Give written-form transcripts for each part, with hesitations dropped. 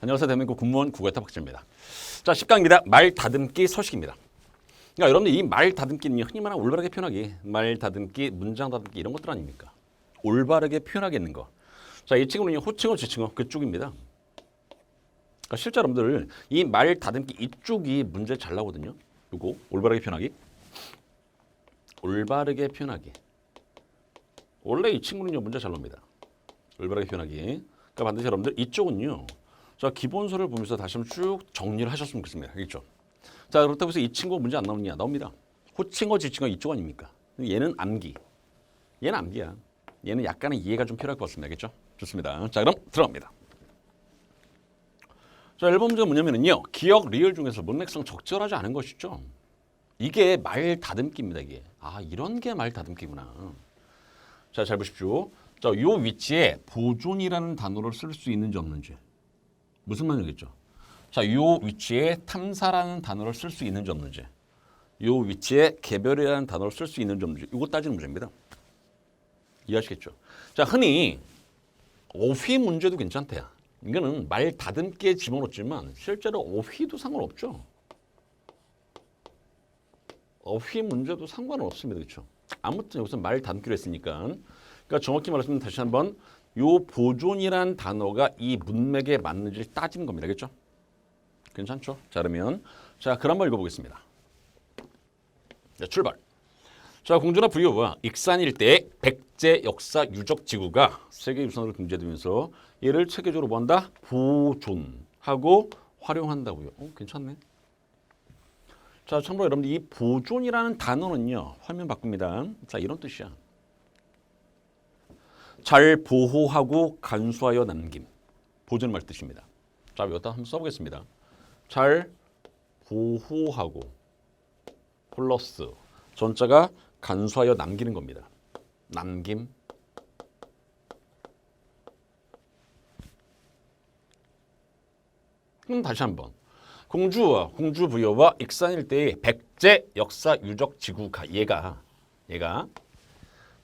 안녕하세요. 대한민국 공무원 국어탑 박재입니다. 자, 10강입니다. 말 다듬기 서식입니다. 그러니까 여러분들 이 말 다듬기는 흔히 말하는 올바르게 표현하기, 말 다듬기, 문장 다듬기 이런 것들 아닙니까? 올바르게 표현하겠는 거. 자, 이 친구는 호칭어, 지칭어 그쪽입니다. 그러니까 실제 여러분들 이 말 다듬기 이쪽이 문제 잘 나오거든요. 요거 올바르게 표현하기. 올바르게 표현하기. 원래 이 친구는요 문제 잘 나옵니다. 올바르게 표현하기. 그러니까 반드시 여러분들 이쪽은요. 자, 기본서를 보면서 다시 한번 쭉 정리를 하셨으면 좋겠습니다. 알겠죠? 자, 그렇다고 해서 이 친구 문제 안 나오느냐? 나옵니다. 호칭어, 지칭어 이쪽 아닙니까? 얘는 암기. 얘는 암기야. 얘는 약간의 이해가 좀 필요할 것 같습니다. 알겠죠? 좋습니다. 자, 그럼 들어갑니다. 자, 1번 문제가 뭐냐면요. 기억, 리을 중에서 문맥상 적절하지 않은 것이죠. 이게 말 다듬기입니다. 이게. 아, 이런 게 말 다듬기구나. 자, 잘 보십시오. 자, 요 위치에 보존이라는 단어를 쓸 수 있는지 없는지. 무슨 말이겠죠? 자, 요 위치에 탐사라는 단어를 쓸 수 있는지 없는지. 요 위치에 개별이라는 단어를 쓸 수 있는지 없는지. 이거 따지는 문제입니다. 이해하시겠죠? 자, 흔히 어휘 문제도 괜찮대요. 이거는 말 다듬기에 집어넣었지만 실제로 어휘도 상관없죠. 어휘 문제도 상관은 없습니다. 그렇죠? 아무튼 여기서 말 다듬기로 했으니까. 그러니까 정확히 말하시면 다시 한번 요 보존이란 단어가 이 문맥에 맞는지를 따지는 겁니다. 알겠죠? 괜찮죠? 자, 그러면 자, 글 한번 읽어보겠습니다. 자, 출발. 자, 공주나 부유와 익산 일대의 백제 역사 유적 지구가 세계유산으로 등재되면서 얘를 체계적으로 뭐한다? 보존하고 활용한다고요. 괜찮네. 자, 참고로 여러분들 이 보존이라는 단어는요. 화면 바꿉니다. 자, 이런 뜻이야. 잘 보호하고 간수하여 남김. 보존 말 뜻입니다. 자, 여기다 한번 써보겠습니다. 잘 보호하고 플러스 전자가 간수하여 남기는 겁니다. 남김. 그럼 다시 한번. 공주와 공주 부여와 익산 일대의 백제 역사 유적 지구가 얘가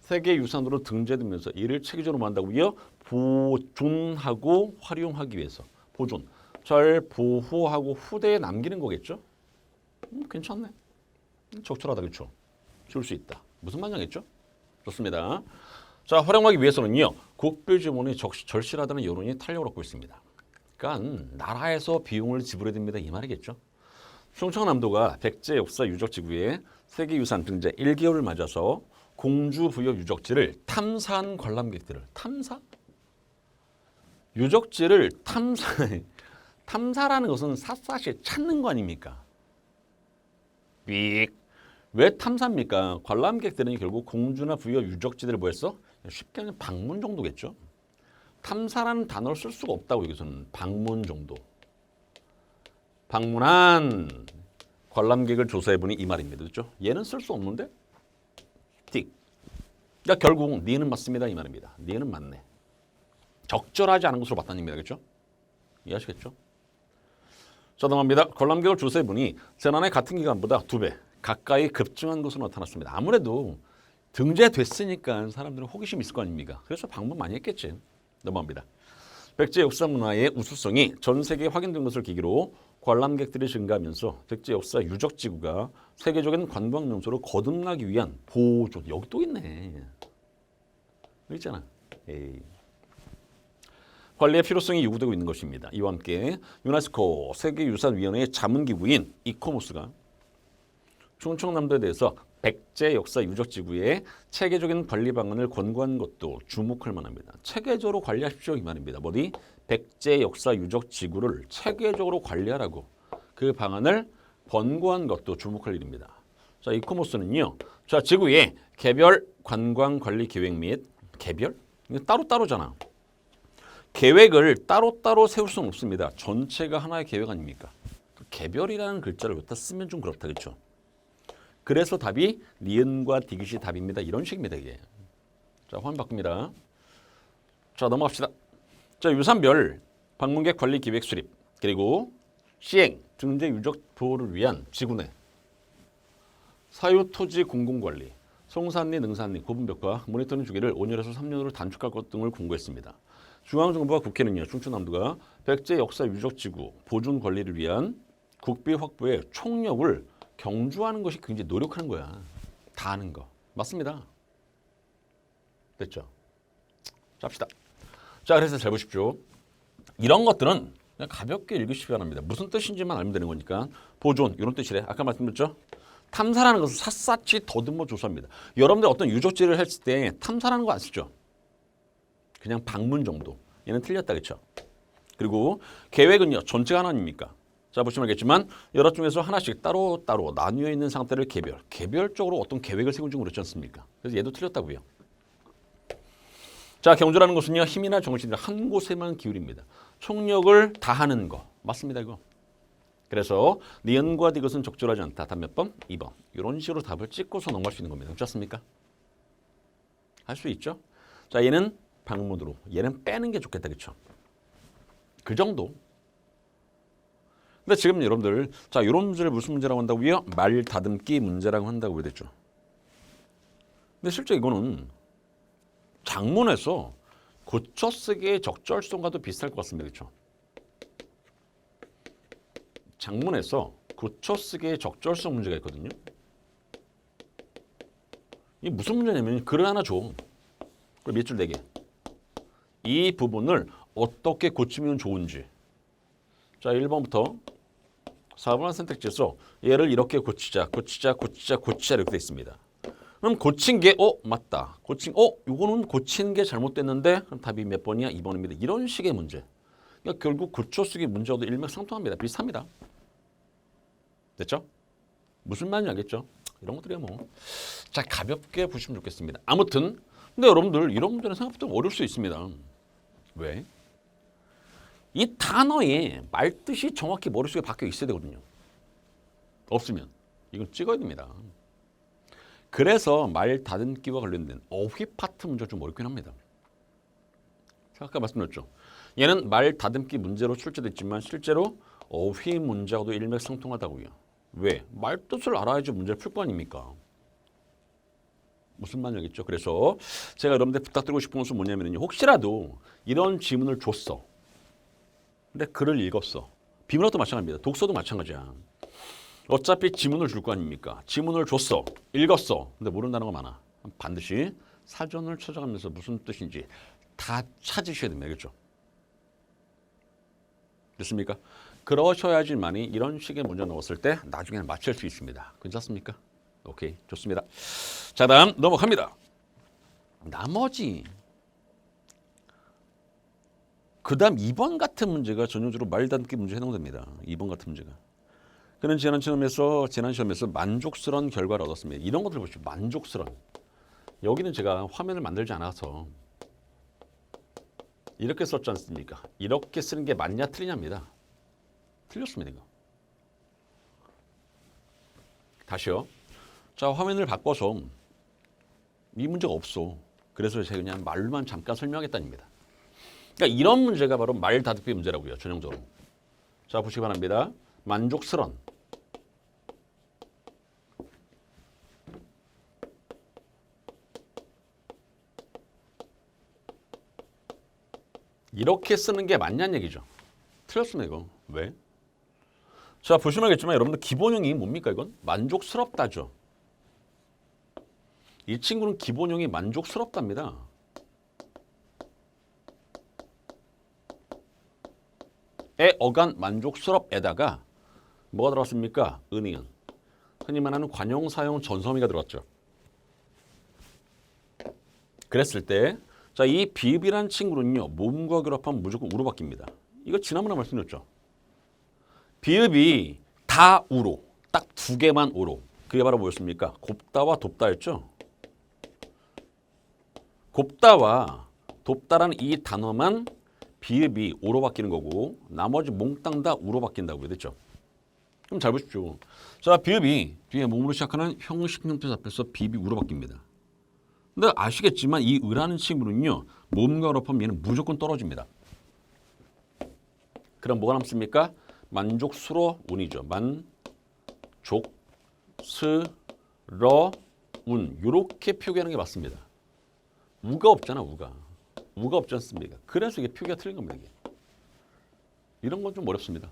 세계유산으로 등재되면서 이를 체계적으로 만든다고요. 보존하고 활용하기 위해서. 보존. 잘 보호하고 후대에 남기는 거겠죠? 괜찮네. 적절하다. 그렇죠? 줄 수 있다. 무슨 말이겠죠? 좋습니다. 자, 활용하기 위해서는요. 국별 지원이 절실하다는 여론이 탄력을 얻고 있습니다. 그러니까 나라에서 비용을 지불해야 됩니다. 이 말이겠죠? 충청남도가 백제 역사 유적 지구에 세계유산 등재 1개월을 맞아서 공주 부여 유적지를 탐사한 관람객들을 탐사? 유적지를 탐사라는 것은 샅샅이 찾는 거 아닙니까? 삑. 왜 탐사입니까? 관람객들은 결국 공주나 부여 유적지들을 뭐 했어? 쉽게 하면 방문 정도겠죠. 탐사라는 단어를 쓸 수가 없다고 여기서는. 방문 정도. 방문한 관람객을 조사해보니 이 말입니다. 그렇죠? 얘는 쓸 수 없는데? 틱. 그러니까 결국 니는 맞습니다. 이 말입니다. 니는 맞네. 적절하지 않은 것으로 봤다는 얘기입니다. 그렇죠? 이해하시겠죠? 자, 넘어갑니다. 관람객을 조사해보니 지난해 같은 기간보다 2배 가까이 급증한 것으로 나타났습니다. 아무래도 등재됐으니까 사람들은 호기심이 있을 거 아닙니까? 그래서 방문 많이 했겠지. 넘어갑니다. 백제 역사 문화의 우수성이 전 세계에 확인된 것을 계기로 관람객들이 증가하면서 백제 역사 유적 지구가 세계적인 관광 명소로 거듭나기 위한 보존. 여기 또 있네. 여기 있잖아. 에이. 관리의 필요성이 요구되고 있는 것입니다. 이와 함께 유네스코 세계유산위원회의 자문기구인 이코모스가 충청남도에 대해서 백제 역사 유적지구의 체계적인 관리 방안을 권고한 것도 주목할 만합니다. 체계적으로 관리하십시오 이 말입니다. 뭐니? 백제 역사 유적지구를 체계적으로 관리하라고 그 방안을 권고한 것도 주목할 일입니다. 자, 이코모스는요. 자, 지구의 개별 관광 관리 계획 및 개별? 이거 따로따로잖아. 계획을 따로따로 세울 수는 없습니다. 전체가 하나의 계획 아닙니까? 개별이라는 글자를 여기다 쓰면 좀 그렇다. 그렇죠? 그래서 답이 니은과 디귿이 답입니다. 이런 식입니다. 이게. 자, 화면 바꿉니다. 자, 넘어갑시다. 자, 유산별 방문객 관리 기획 수립 그리고 시행 등재 유적 보호를 위한 지구 내 사유 토지 공공관리 송산리, 능산리, 고분벽화 모니터링 주기를 5년에서 3년으로 단축할 것 등을 공고했습니다. 중앙정부와 국회는요, 충청남도가 백제 역사 유적지구 보존 관리를 위한 국비 확보에 총력을 경주하는 것이 굉장히 노력하는 거야. 다 하는 거. 맞습니다. 됐죠? 자, 합시다. 자, 그래서 잘 보십시오. 이런 것들은 그냥 가볍게 읽으시기 바랍니다. 무슨 뜻인지만 알면 되는 거니까. 보존, 이런 뜻이래. 아까 말씀드렸죠? 탐사라는 것은 샅샅이 더듬어 조사합니다. 여러분들 어떤 유적지를 했을 때 탐사라는 거 안 쓰죠? 그냥 방문 정도. 얘는 틀렸다, 그렇죠? 그리고 계획은요, 전체가 하나입니까? 자, 보시면 알겠지만 여러 중에서 하나씩 따로따로 나뉘어 있는 상태를 개별적으로 어떤 계획을 세운지 그렇지 않습니까? 그래서 얘도 틀렸다고요. 자, 경주라는 것은요, 힘이나 정신이 한 곳에만 기울입니다. 총력을 다하는 거. 맞습니다, 이거. 그래서 니은과 디귿은 적절하지 않다. 답 몇 번? 2번. 이런 식으로 답을 찍고서 넘어갈 수 있는 겁니다. 그렇지 않습니까? 할 수 있죠? 자, 얘는 방문으로. 얘는 빼는 게 좋겠다. 그렇죠? 그 정도. 근데 지금 여러분들, 자, 이런 문제를 무슨 문제라고 한다고요? 말 다듬기 문제라고 한다고 그랬죠. 근데 실제 이거는 장문에서 고쳐쓰기의 적절성과도 비슷할 것 같습니다. 그렇죠? 장문에서 고쳐쓰기의 적절성 문제가 있거든요. 이게 무슨 문제냐면 글을 하나 줘. 그럼 몇 줄 4개. 이 부분을 어떻게 고치면 좋은지. 자, 1번부터 4번 선택지에서 얘를 이렇게 고치자 이렇게 돼 있습니다. 그럼 고친 게 맞다. 이거는 고친 게 잘못됐는데 그럼 답이 몇 번이야? 2번입니다. 이런 식의 문제. 그러니까 결국 고쳐쓰기 문제와도 일맥상통합니다. 비슷합니다. 됐죠? 무슨 말인지 알겠죠? 이런 것들이야 뭐. 자, 가볍게 보시면 좋겠습니다. 아무튼 근데 여러분들 이런 문제는 생각보다 어려울 수 있습니다. 왜? 이 단어의 말뜻이 정확히 머릿속에 박혀 있어야 되거든요. 없으면 이건 찍어야 됩니다. 그래서 말 다듬기와 관련된 어휘 파트 문제가 좀 어렵긴 합니다. 아까 말씀드렸죠. 얘는 말 다듬기 문제로 출제됐지만 실제로 어휘 문제하고도 일맥상통하다고요. 왜? 말뜻을 알아야지 문제를 풀 거 아닙니까? 무슨 말인지 알겠죠? 그래서 제가 여러분들 부탁드리고 싶은 것은 뭐냐면요. 혹시라도 이런 지문을 줬어. 근데 글을 읽었어. 비문학도 마찬가지입니다. 독서도 마찬가지야. 어차피 지문을 줄 거 아닙니까? 지문을 줬어. 읽었어. 근데 모른다는 거 많아. 반드시 사전을 찾아가면서 무슨 뜻인지 다 찾으셔야 됩니다. 알겠죠? 됐습니까? 그러셔야지만이 이런 식의 문제 나왔을 때 나중에는 맞출 수 있습니다. 괜찮습니까? 오케이, 좋습니다. 자, 다음 넘어갑니다. 나머지 그 다음 2번 같은 문제가 전형적으로 말다듬기 문제에 해당됩니다. 2번 같은 문제가. 그는 지난 시험에서 만족스러운 결과를 얻었습니다. 이런 것들 보시죠. 만족스러운. 여기는 제가 화면을 만들지 않아서 이렇게 썼지 않습니까? 이렇게 쓰는 게 맞냐 틀리냐입니다. 틀렸습니다. 이거. 다시요. 자, 화면을 바꿔서 이 문제가 없어. 그래서 제가 그냥 말로만 잠깐 설명하겠다입니다. 그러니까 이런 문제가 바로 말 다듬기 문제라고요. 전형적으로. 자, 보시기 바랍니다. 만족스러운. 이렇게 쓰는 게 맞냐는 얘기죠. 틀렸습니다. 이거. 왜? 자, 보시면 알겠지만 여러분들 기본형이 뭡니까 이건? 만족스럽다죠. 이 친구는 기본형이 만족스럽답니다. 에 어간 만족스럽에다가 뭐가 들어갔습니까? 은이은. 흔히 말하는 관용사용 전섬이가 들어갔죠. 그랬을 때 자, 이 비읍이라는 친구는요. 모음과 결합하면 무조건 우로 바뀝니다. 이거 지난번에 말씀드렸죠. 비읍이 다 우로. 딱 2개만 우로. 그게 바로 뭐였습니까? 곱다와 돕다였죠. 곱다와 돕다라는 이 단어만 비읍이 오로 바뀌는 거고 나머지 몽땅 다 우로 바뀐다고요. 됐죠? 그럼 잘 보십시오. 자, 비읍이 뒤에 몸으로 시작하는 형식 형태 앞에서 비읍이 우로 바뀝니다. 근데 아시겠지만 이 의라는 친구는요. 몸과 결합하면 얘는 무조건 떨어집니다. 그럼 뭐가 남습니까? 만족스러운이죠. 만족스러운 이렇게 표기하는 게 맞습니다. 우가 없잖아. 우가. 우가 없지 않습니까? 그래서 이게 표기가 틀린 겁니다. 이게. 이런 건 좀 어렵습니다.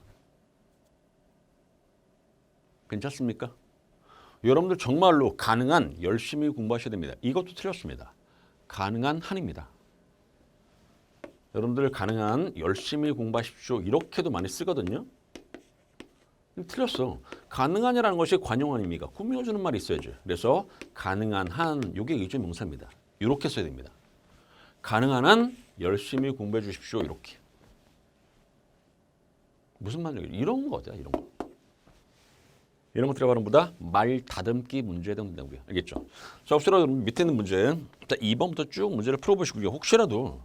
괜찮습니까? 여러분들 정말로 가능한 열심히 공부하셔야 됩니다. 이것도 틀렸습니다. 가능한 한입니다. 여러분들 가능한 열심히 공부하십시오. 이렇게도 많이 쓰거든요. 틀렸어. 가능한이라는 것이 관용 아닙니까? 꾸며주는 말이 있어야죠. 그래서 가능한 한, 이게 의조 명사입니다. 이렇게 써야 됩니다. 가능한 한 열심히 공부해 주십시오. 이렇게. 무슨 말이에요? 이런 거 어때요? 이런 거. 이런 거 들어가는 보다 말 다듬기 문제에 해당된다고요. 알겠죠? 자, 혹시라도 밑에 있는 문제, 자, 2번부터 쭉 문제를 풀어보시고요. 혹시라도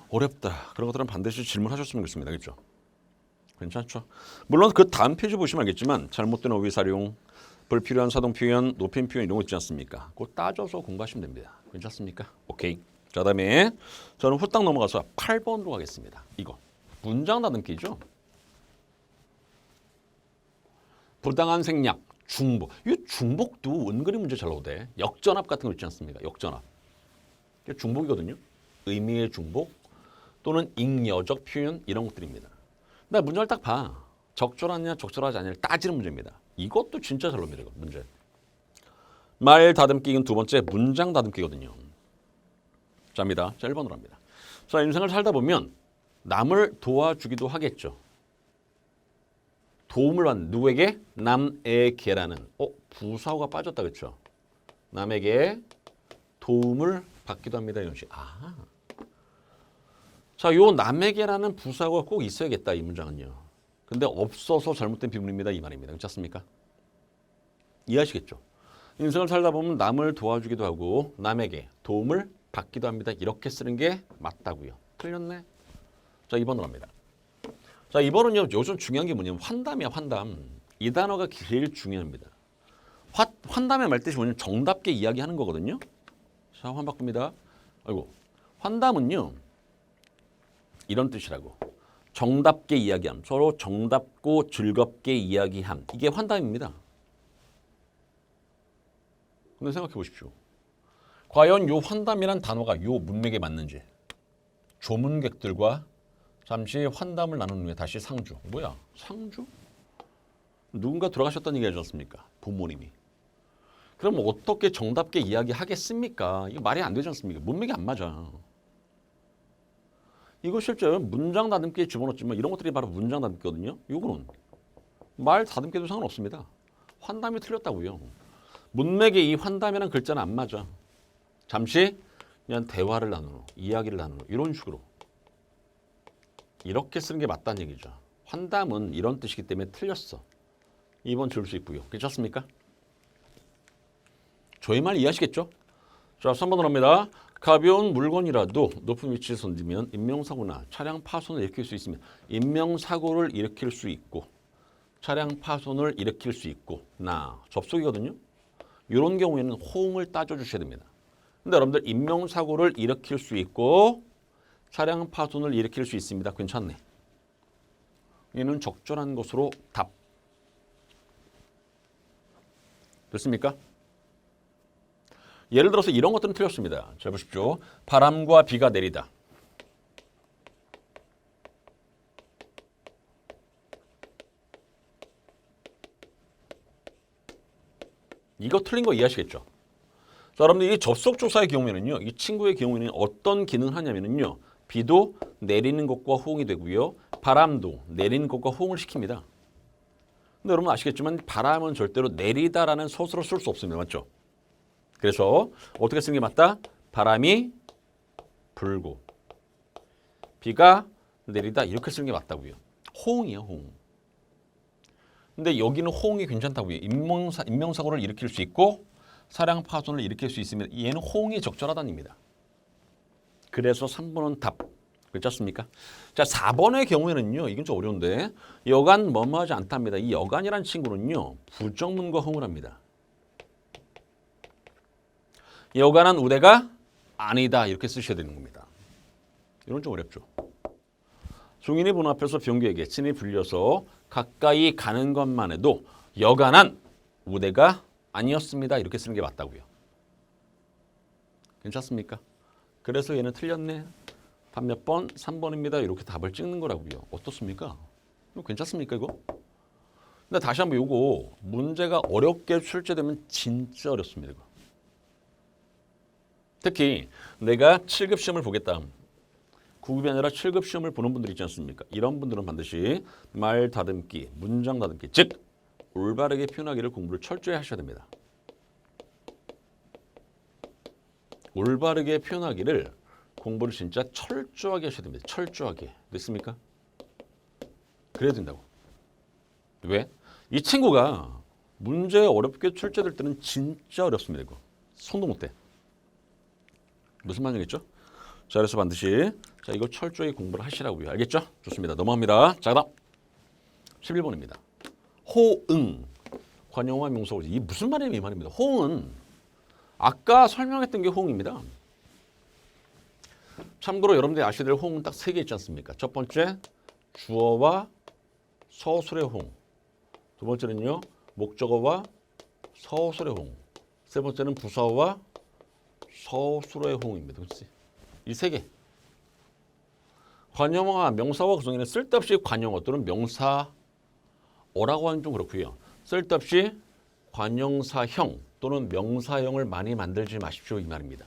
어렵다. 그런 것들은 반드시 질문하셨으면 좋겠습니다. 알겠죠? 괜찮죠? 물론 그 다음 페이지 보시면 알겠지만 잘못된 어휘 사용, 불필요한 사동 표현, 높임 표현 이런 거 있지 않습니까? 그거 따져서 공부하시면 됩니다. 괜찮습니까? 오케이. 자, 그다음에 저는 후딱 넘어가서 8번으로 가겠습니다. 이거 문장 다듬기죠. 부당한 생략, 중복. 이 중복도 은근히 문제 잘 나오대. 역전합 같은 거 있지 않습니까? 역전합. 이게 중복이거든요. 의미의 중복 또는 잉여적 표현 이런 것들입니다. 근데 문장을 딱 봐. 적절하냐 적절하지 않냐를 따지는 문제입니다. 이것도 진짜 잘 놉니다. 이거 문제. 말 다듬기는 두 번째 문장 다듬기거든요. 자입니다. 자, 1번으로 합니다. 자, 인생을 살다 보면 남을 도와주기도 하겠죠. 도움을 받는 누구에게? 남에게라는 부사어가 빠졌다 그렇죠? 남에게 도움을 받기도 합니다. 이런 식. 아. 자, 요 남에게라는 부사어가 꼭 있어야겠다 이 문장은요. 근데 없어서 잘못된 비문입니다. 이 말입니다. 괜찮습니까? 이해하시겠죠? 인생을 살다 보면 남을 도와주기도 하고 남에게 도움을 받기도 합니다. 이렇게 쓰는 게 맞다고요. 틀렸네? 자, 2번으로 합니다. 자, 2번은요. 요즘 중요한 게 뭐냐면 환담이야. 환담. 이 단어가 제일 중요합니다. 환담의 말뜻이 뭐냐면 정답게 이야기하는 거거든요. 자, 환 바꿉니다. 아이고. 환담은요. 이런 뜻이라고. 정답게 이야기함. 서로 정답고 즐겁게 이야기함. 이게 환담입니다. 근데 생각해 보십시오. 과연 요 환담이란 단어가 요 문맥에 맞는지. 조문객들과 잠시 환담을 나눈 후에 다시 상주. 뭐야? 상주? 누군가 돌아가셨다는 얘기 하지 않습니까? 부모님이. 그럼 어떻게 정답게 이야기하겠습니까? 이거 말이 안 되지 않습니까? 문맥이 안 맞아. 이거 실제 문장 다듬기에 집어넣었지만 이런 것들이 바로 문장 다듬기거든요. 이거는 말 다듬기도 상관없습니다. 환담이 틀렸다고요. 문맥에 이 환담이라는 글자는 안 맞아. 잠시 그냥 대화를 나누는, 이야기를 나누는 이런 식으로. 이렇게 쓰는 게 맞다는 얘기죠. 환담은 이런 뜻이기 때문에 틀렸어. 2번 지울 수 있고요. 괜찮습니까? 저희 말 이해하시겠죠? 자, 3번으로 합니다. 가벼운 물건이라도 높은 위치에 던지면 인명사고나 차량 파손을 일으킬 수 있으면 인명사고를 일으킬 수 있고 차량 파손을 일으킬 수 있고 나 접속이거든요. 이런 경우에는 호응을 따져주셔야 됩니다. 근데 여러분들 인명사고를 일으킬 수 있고 차량 파손을 일으킬 수 있습니다. 괜찮네. 얘는 적절한 것으로 답. 됐습니까? 예를 들어서 이런 것들은 틀렸습니다. 잘 보십시오. 바람과 비가 내리다. 이거 틀린 거 이해하시겠죠? 자, 여러분들 이 접속조사의 경우에는요. 이 친구의 경우에는 어떤 기능을 하냐면요. 비도 내리는 것과 호응이 되고요. 바람도 내리는 것과 호응을 시킵니다. 근데 여러분 아시겠지만 바람은 절대로 내리다라는 소스로 쓸 수 없습니다. 맞죠? 그래서 어떻게 쓰는 게 맞다? 바람이 불고 비가 내리다 이렇게 쓰는 게 맞다고요. 호응이에요. 호응. 근데 여기는 호응이 괜찮다고요. 인명사고를 일으킬 수 있고 차량 파손을 일으킬 수 있으면 얘는 호응이 적절하다는 얘기입니다. 그래서 3번은 답. 그렇지 않습니까? 자, 4번의 경우에는요. 이건 좀 어려운데 여간 뭐뭐하지 않답니다. 이 여간이라는 친구는요. 부정문과 호응을 합니다. 여간한 우대가 아니다. 이렇게 쓰셔야 되는 겁니다. 이건 좀 어렵죠. 종인이 본 앞에서 병규에게 친히 불려서 가까이 가는 것만 해도 여간한 우대가 아니었습니다. 이렇게 쓰는 게 맞다고요. 괜찮습니까? 그래서 얘는 틀렸네. 답 몇 번? 3번입니다. 이렇게 답을 찍는 거라고요. 어떻습니까? 이거 괜찮습니까 이거? 근데 다시 한번 요거 문제가 어렵게 출제되면 진짜 어렵습니다. 이거. 특히 내가 7급 시험을 보겠다. 9급이 아니라 7급 시험을 보는 분들 있지 않습니까? 이런 분들은 반드시 말 다듬기, 문장 다듬기, 즉 올바르게 표현하기를 공부를 철저히 하셔야 됩니다. 올바르게 표현하기를 공부를 진짜 철저하게 하셔야 됩니다. 철저하게. 됐습니까? 그래야 된다고. 왜? 이 친구가 문제 어렵게 출제될 때는 진짜 어렵습니다. 이거. 손도 못 대. 무슨 말이겠죠? 자, 그래서 반드시 자 이거 철저히 공부를 하시라고요. 알겠죠? 좋습니다. 넘어갑니다. 자, 그다음 11번입니다. 호응. 관용화 명사. 이 무슨 말이에요? 이 말입니다. 호응은 아까 설명했던 게 호응입니다. 참고로 여러분들이 아셔야 될 호응은 딱 3개 있지 않습니까? 첫 번째, 주어와 서술의 호응. 두 번째는요, 목적어와 서술의 호응. 세 번째는 부사와 서술의 호응입니다. 그렇지? 이 3개. 관용어와 명사와 구성에는 쓸데없이 관용어 또는 명사어라고 하는 좀 그렇고요. 쓸데없이 관용사형 또는 명사형을 많이 만들지 마십시오 이 말입니다.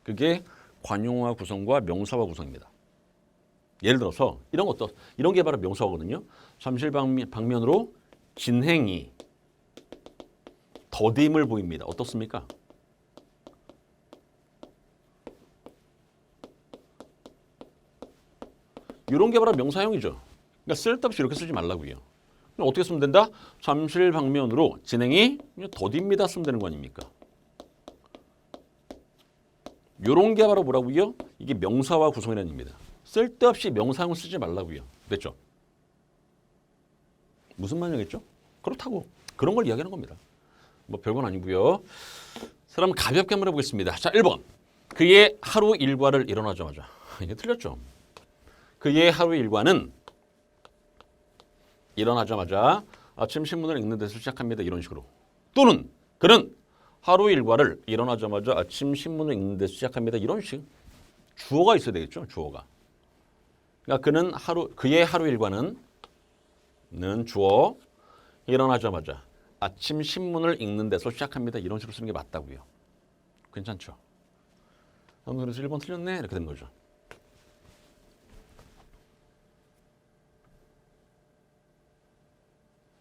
그게 관용어와 구성과 명사와 구성입니다. 예를 들어서 이런 것도 이런 게 바로 명사거든요. 잠실방면으로 진행이 더딤을 보입니다. 어떻습니까? 이런 게 바로 명사형이죠. 그러니까 쓸데없이 이렇게 쓰지 말라고요. 그럼 어떻게 쓰면 된다? 잠실방면으로 진행이 더딥니다 쓰면 되는 거 아닙니까? 이런 게 바로 뭐라고요? 이게 명사와 구성이라는 의미입니다. 쓸데없이 명사형을 쓰지 말라고요. 됐죠? 무슨 말이겠죠? 그렇다고. 그런 걸 이야기하는 겁니다. 뭐 별건 아니고요. 그럼 가볍게 한번 해보겠습니다. 자, 1번. 그의 하루 일과를 일어나자마자. 이게 틀렸죠? 그의 하루 일과는 일어나자마자 아침 신문을 읽는 데서 시작합니다. 이런 식으로. 또는 그는 하루 일과를 일어나자마자 아침 신문을 읽는 데서 시작합니다. 이런 식. 주어가 있어야 되겠죠. 주어가. 그러니까 그의 하루 일과는 주어 일어나자마자 아침 신문을 읽는 데서 시작합니다. 이런 식으로 쓰는 게 맞다고요. 괜찮죠? 그래서 1번 틀렸네. 이렇게 된 거죠.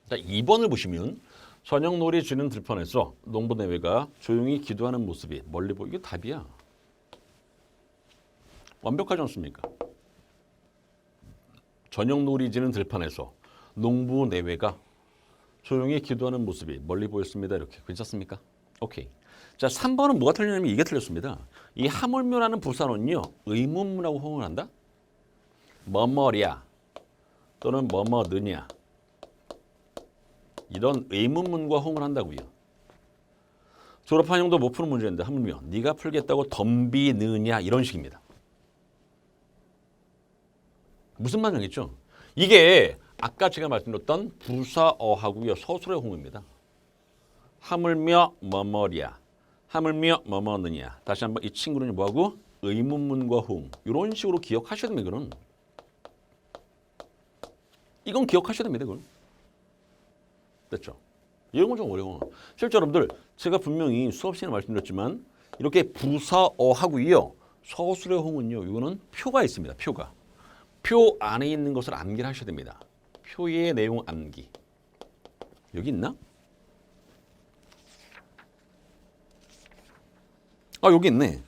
자, 2번을 보시면 저녁놀이 지는 들판에서 농부내외가 조용히 기도하는 모습이 멀리 보이게 답이야. 완벽하지 않습니까? 저녁놀이 지는 들판에서 농부내외가 조용히 기도하는 모습이 멀리 보였습니다. 이렇게 괜찮습니까? 오케이. 자, 3번은 뭐가 틀렸냐면 이게 틀렸습니다. 이 하물며라는 부사는요. 의문문하고 호응을 한다. 뭐뭐랴 또는 뭐뭐느냐. 이런 의문문과 호응을 한다고요. 졸업한 형도 못 푸는 문제인데 하물며 네가 풀겠다고 덤비느냐 이런 식입니다. 무슨 말이겠죠? 이게 아까 제가 말씀드렸던 부사어하고요. 서술의 호응입니다. 하물며 뭐뭐랴. 하물며 뭐뭐느냐. 다시 한번 이 친구는 뭐하고? 의문문과 호응. 이런 식으로 기억하셔야 됩니다. 이건 기억하셔야 됩니다. 이건. 됐죠? 이런 건 좀 어려워. 실제 여러분들 제가 분명히 수업 시간에 말씀드렸지만 이렇게 부사어하고요. 서술의 호응은요. 이거는 표가 있습니다. 표가. 표 안에 있는 것을 암기를 하셔야 됩니다. 표의 내용 암기. 여기 있나? 아, 여기 있네.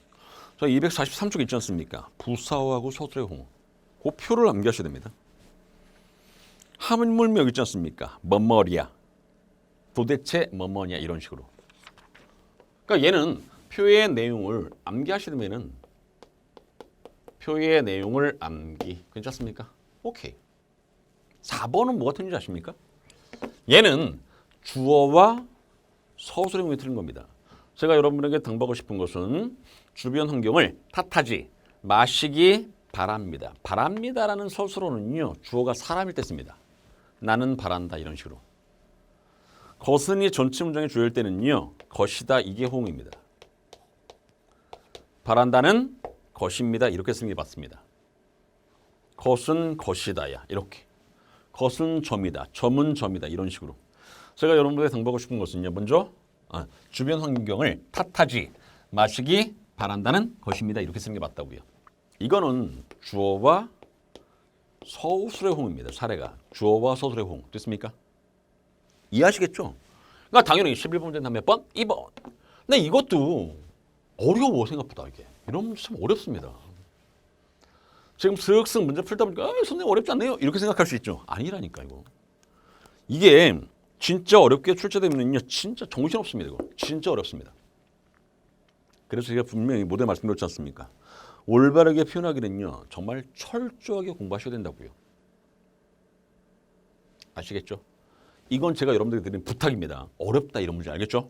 자, 243쪽 있지 않습니까? 부사어하고 서술의 호응. 그 표를 암기하셔야 됩니다. 하물며 있지 않습니까? 뭐뭐랴. 도대체 뭐뭐냐 이런 식으로. 그러니까 얘는 표의 내용을 암기하시려면은 표의 내용을 암기. 괜찮습니까? 오케이. 4번은 뭐가 틀린지 아십니까? 얘는 주어와 서술의 호응이 틀린 겁니다. 제가 여러분에게 당부하고 싶은 것은 주변 환경을 탓하지 마시기 바랍니다. 바랍니다라는 서술어는요. 주어가 사람일 때 씁니다. 나는 바란다 이런 식으로. 것은이 전체 문장의 주어일 때는요. 것이다 이게 호응입니다. 바란다는 것입니다. 이렇게 쓰는 게 맞습니다. 것은 것이다야. 이렇게. 것은 점이다. 점은 점이다. 이런 식으로. 제가 여러분들에게 당부하고 싶은 것은요. 먼저 주변 환경을 탓하지 마시기 바란다는 것입니다. 이렇게 쓰는 게 맞다고요. 이거는 주어와 서술의 호응입니다. 사례가. 주어와 서술의 호응. 됐습니까? 이해하시겠죠? 그러니까 당연히 11번 문제는 몇 번? 2번. 근데 이것도 어려워 생각보다 이게. 이런 문제 참 어렵습니다. 지금 슥슥 문제 풀다 보니까 선생님 어렵지 않네요. 이렇게 생각할 수 있죠. 아니라니까 이거. 이게 진짜 어렵게 출제되면요. 진짜 정신없습니다. 이거. 진짜 어렵습니다. 그래서 제가 분명히 모두에 말씀드렸지 않습니까? 올바르게 표현하기는요. 정말 철저하게 공부하셔야 된다고요. 아시겠죠? 이건 제가 여러분들에게 드리는 부탁입니다. 어렵다 이런 문제 알겠죠?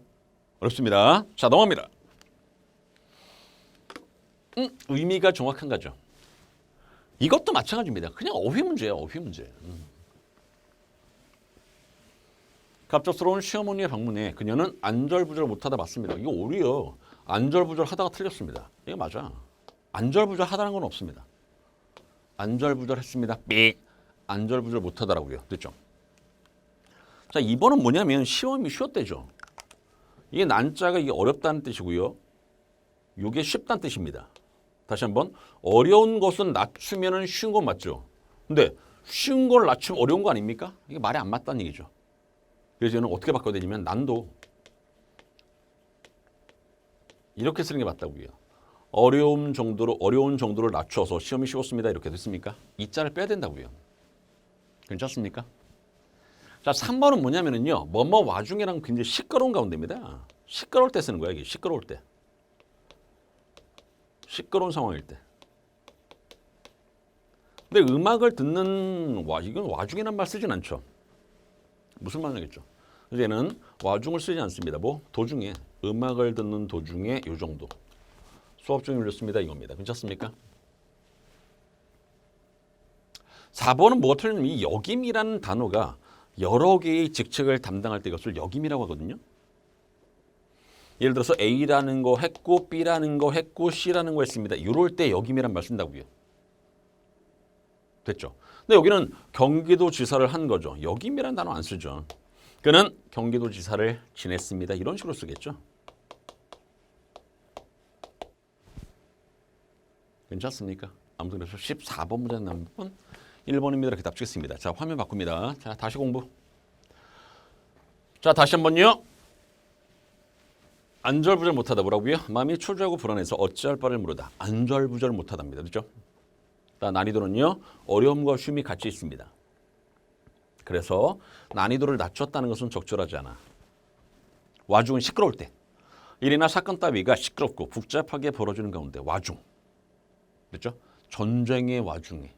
어렵습니다. 자 넘어갑니다. 의미가 정확한 거죠. 이것도 마찬가지입니다. 그냥 어휘 문제예요. 어휘 문제. 갑작스러운 시어머니의 방문에 그녀는 안절부절 못하다 맞습니다. 이거 오히려 안절부절 하다가 틀렸습니다. 이거 맞아. 안절부절 하다는 건 없습니다. 안절부절 했습니다. 삑. 안절부절 못하다라고요. 됐죠? 자 2번은 뭐냐면 시험이 쉬웠대죠. 이게 난자가 이게 어렵다는 뜻이고요. 이게 쉽다는 뜻입니다. 다시 한번 어려운 것은 낮추면 쉬운 건 맞죠. 근데 쉬운 걸 낮추면 어려운 거 아닙니까? 이게 말이 안 맞다는 얘기죠. 그래서 저는 어떻게 바꿔야 되냐면 난도 이렇게 쓰는 게 맞다고요. 어려운 정도를 낮춰서 시험이 쉬웠습니다. 이렇게 됐습니까? 이 자를 빼야 된다고요. 괜찮습니까? 자 3번은 뭐냐면요. 뭐뭐 와중에랑 굉장히 시끄러운 가운데입니다. 시끄러울 때 쓰는 거야. 이게 시끄러울 때. 시끄러운 상황일 때. 근데 음악을 듣는 이건 와중이란 말 쓰진 않죠. 무슨 말이겠죠? 얘는 와중을 쓰지 않습니다. 뭐 도중에 음악을 듣는 도중에 이 정도. 수업 중에 울렸습니다. 이겁니다. 괜찮습니까? 4번은 뭐가 틀리냐면 이 역임이라는 단어가 여러 개의 직책을 담당할 때 이것을 역임이라고 하거든요. 예를 들어서 A라는 거 했고 B라는 거 했고 C라는 거 했습니다. 이럴 때 역임이란 말 쓴다고요. 됐죠? 근데 여기는 경기도지사를 한 거죠. 역임이라는 단어 안 쓰죠. 그는 경기도지사를 지냈습니다. 이런 식으로 쓰겠죠. 괜찮습니까? 아무튼 그래서 14번 문제 남은 분 1번입니다. 이렇게 답 주겠습니다. 자, 화면 바꿉니다. 자, 다시 공부. 자, 다시 한번요. 안절부절 못하다 뭐라고요? 마음이 초조하고 불안해서 어찌할 바를 모르다. 안절부절 못하답니다. 그렇죠? 난이도는요. 어려움과 쉼이 같이 있습니다. 그래서 난이도를 낮췄다는 것은 적절하지 않아. 와중은 시끄러울 때. 일이나 사건 따위가 시끄럽고 복잡하게 벌어지는 가운데 와중. 그렇죠? 전쟁의 와중에.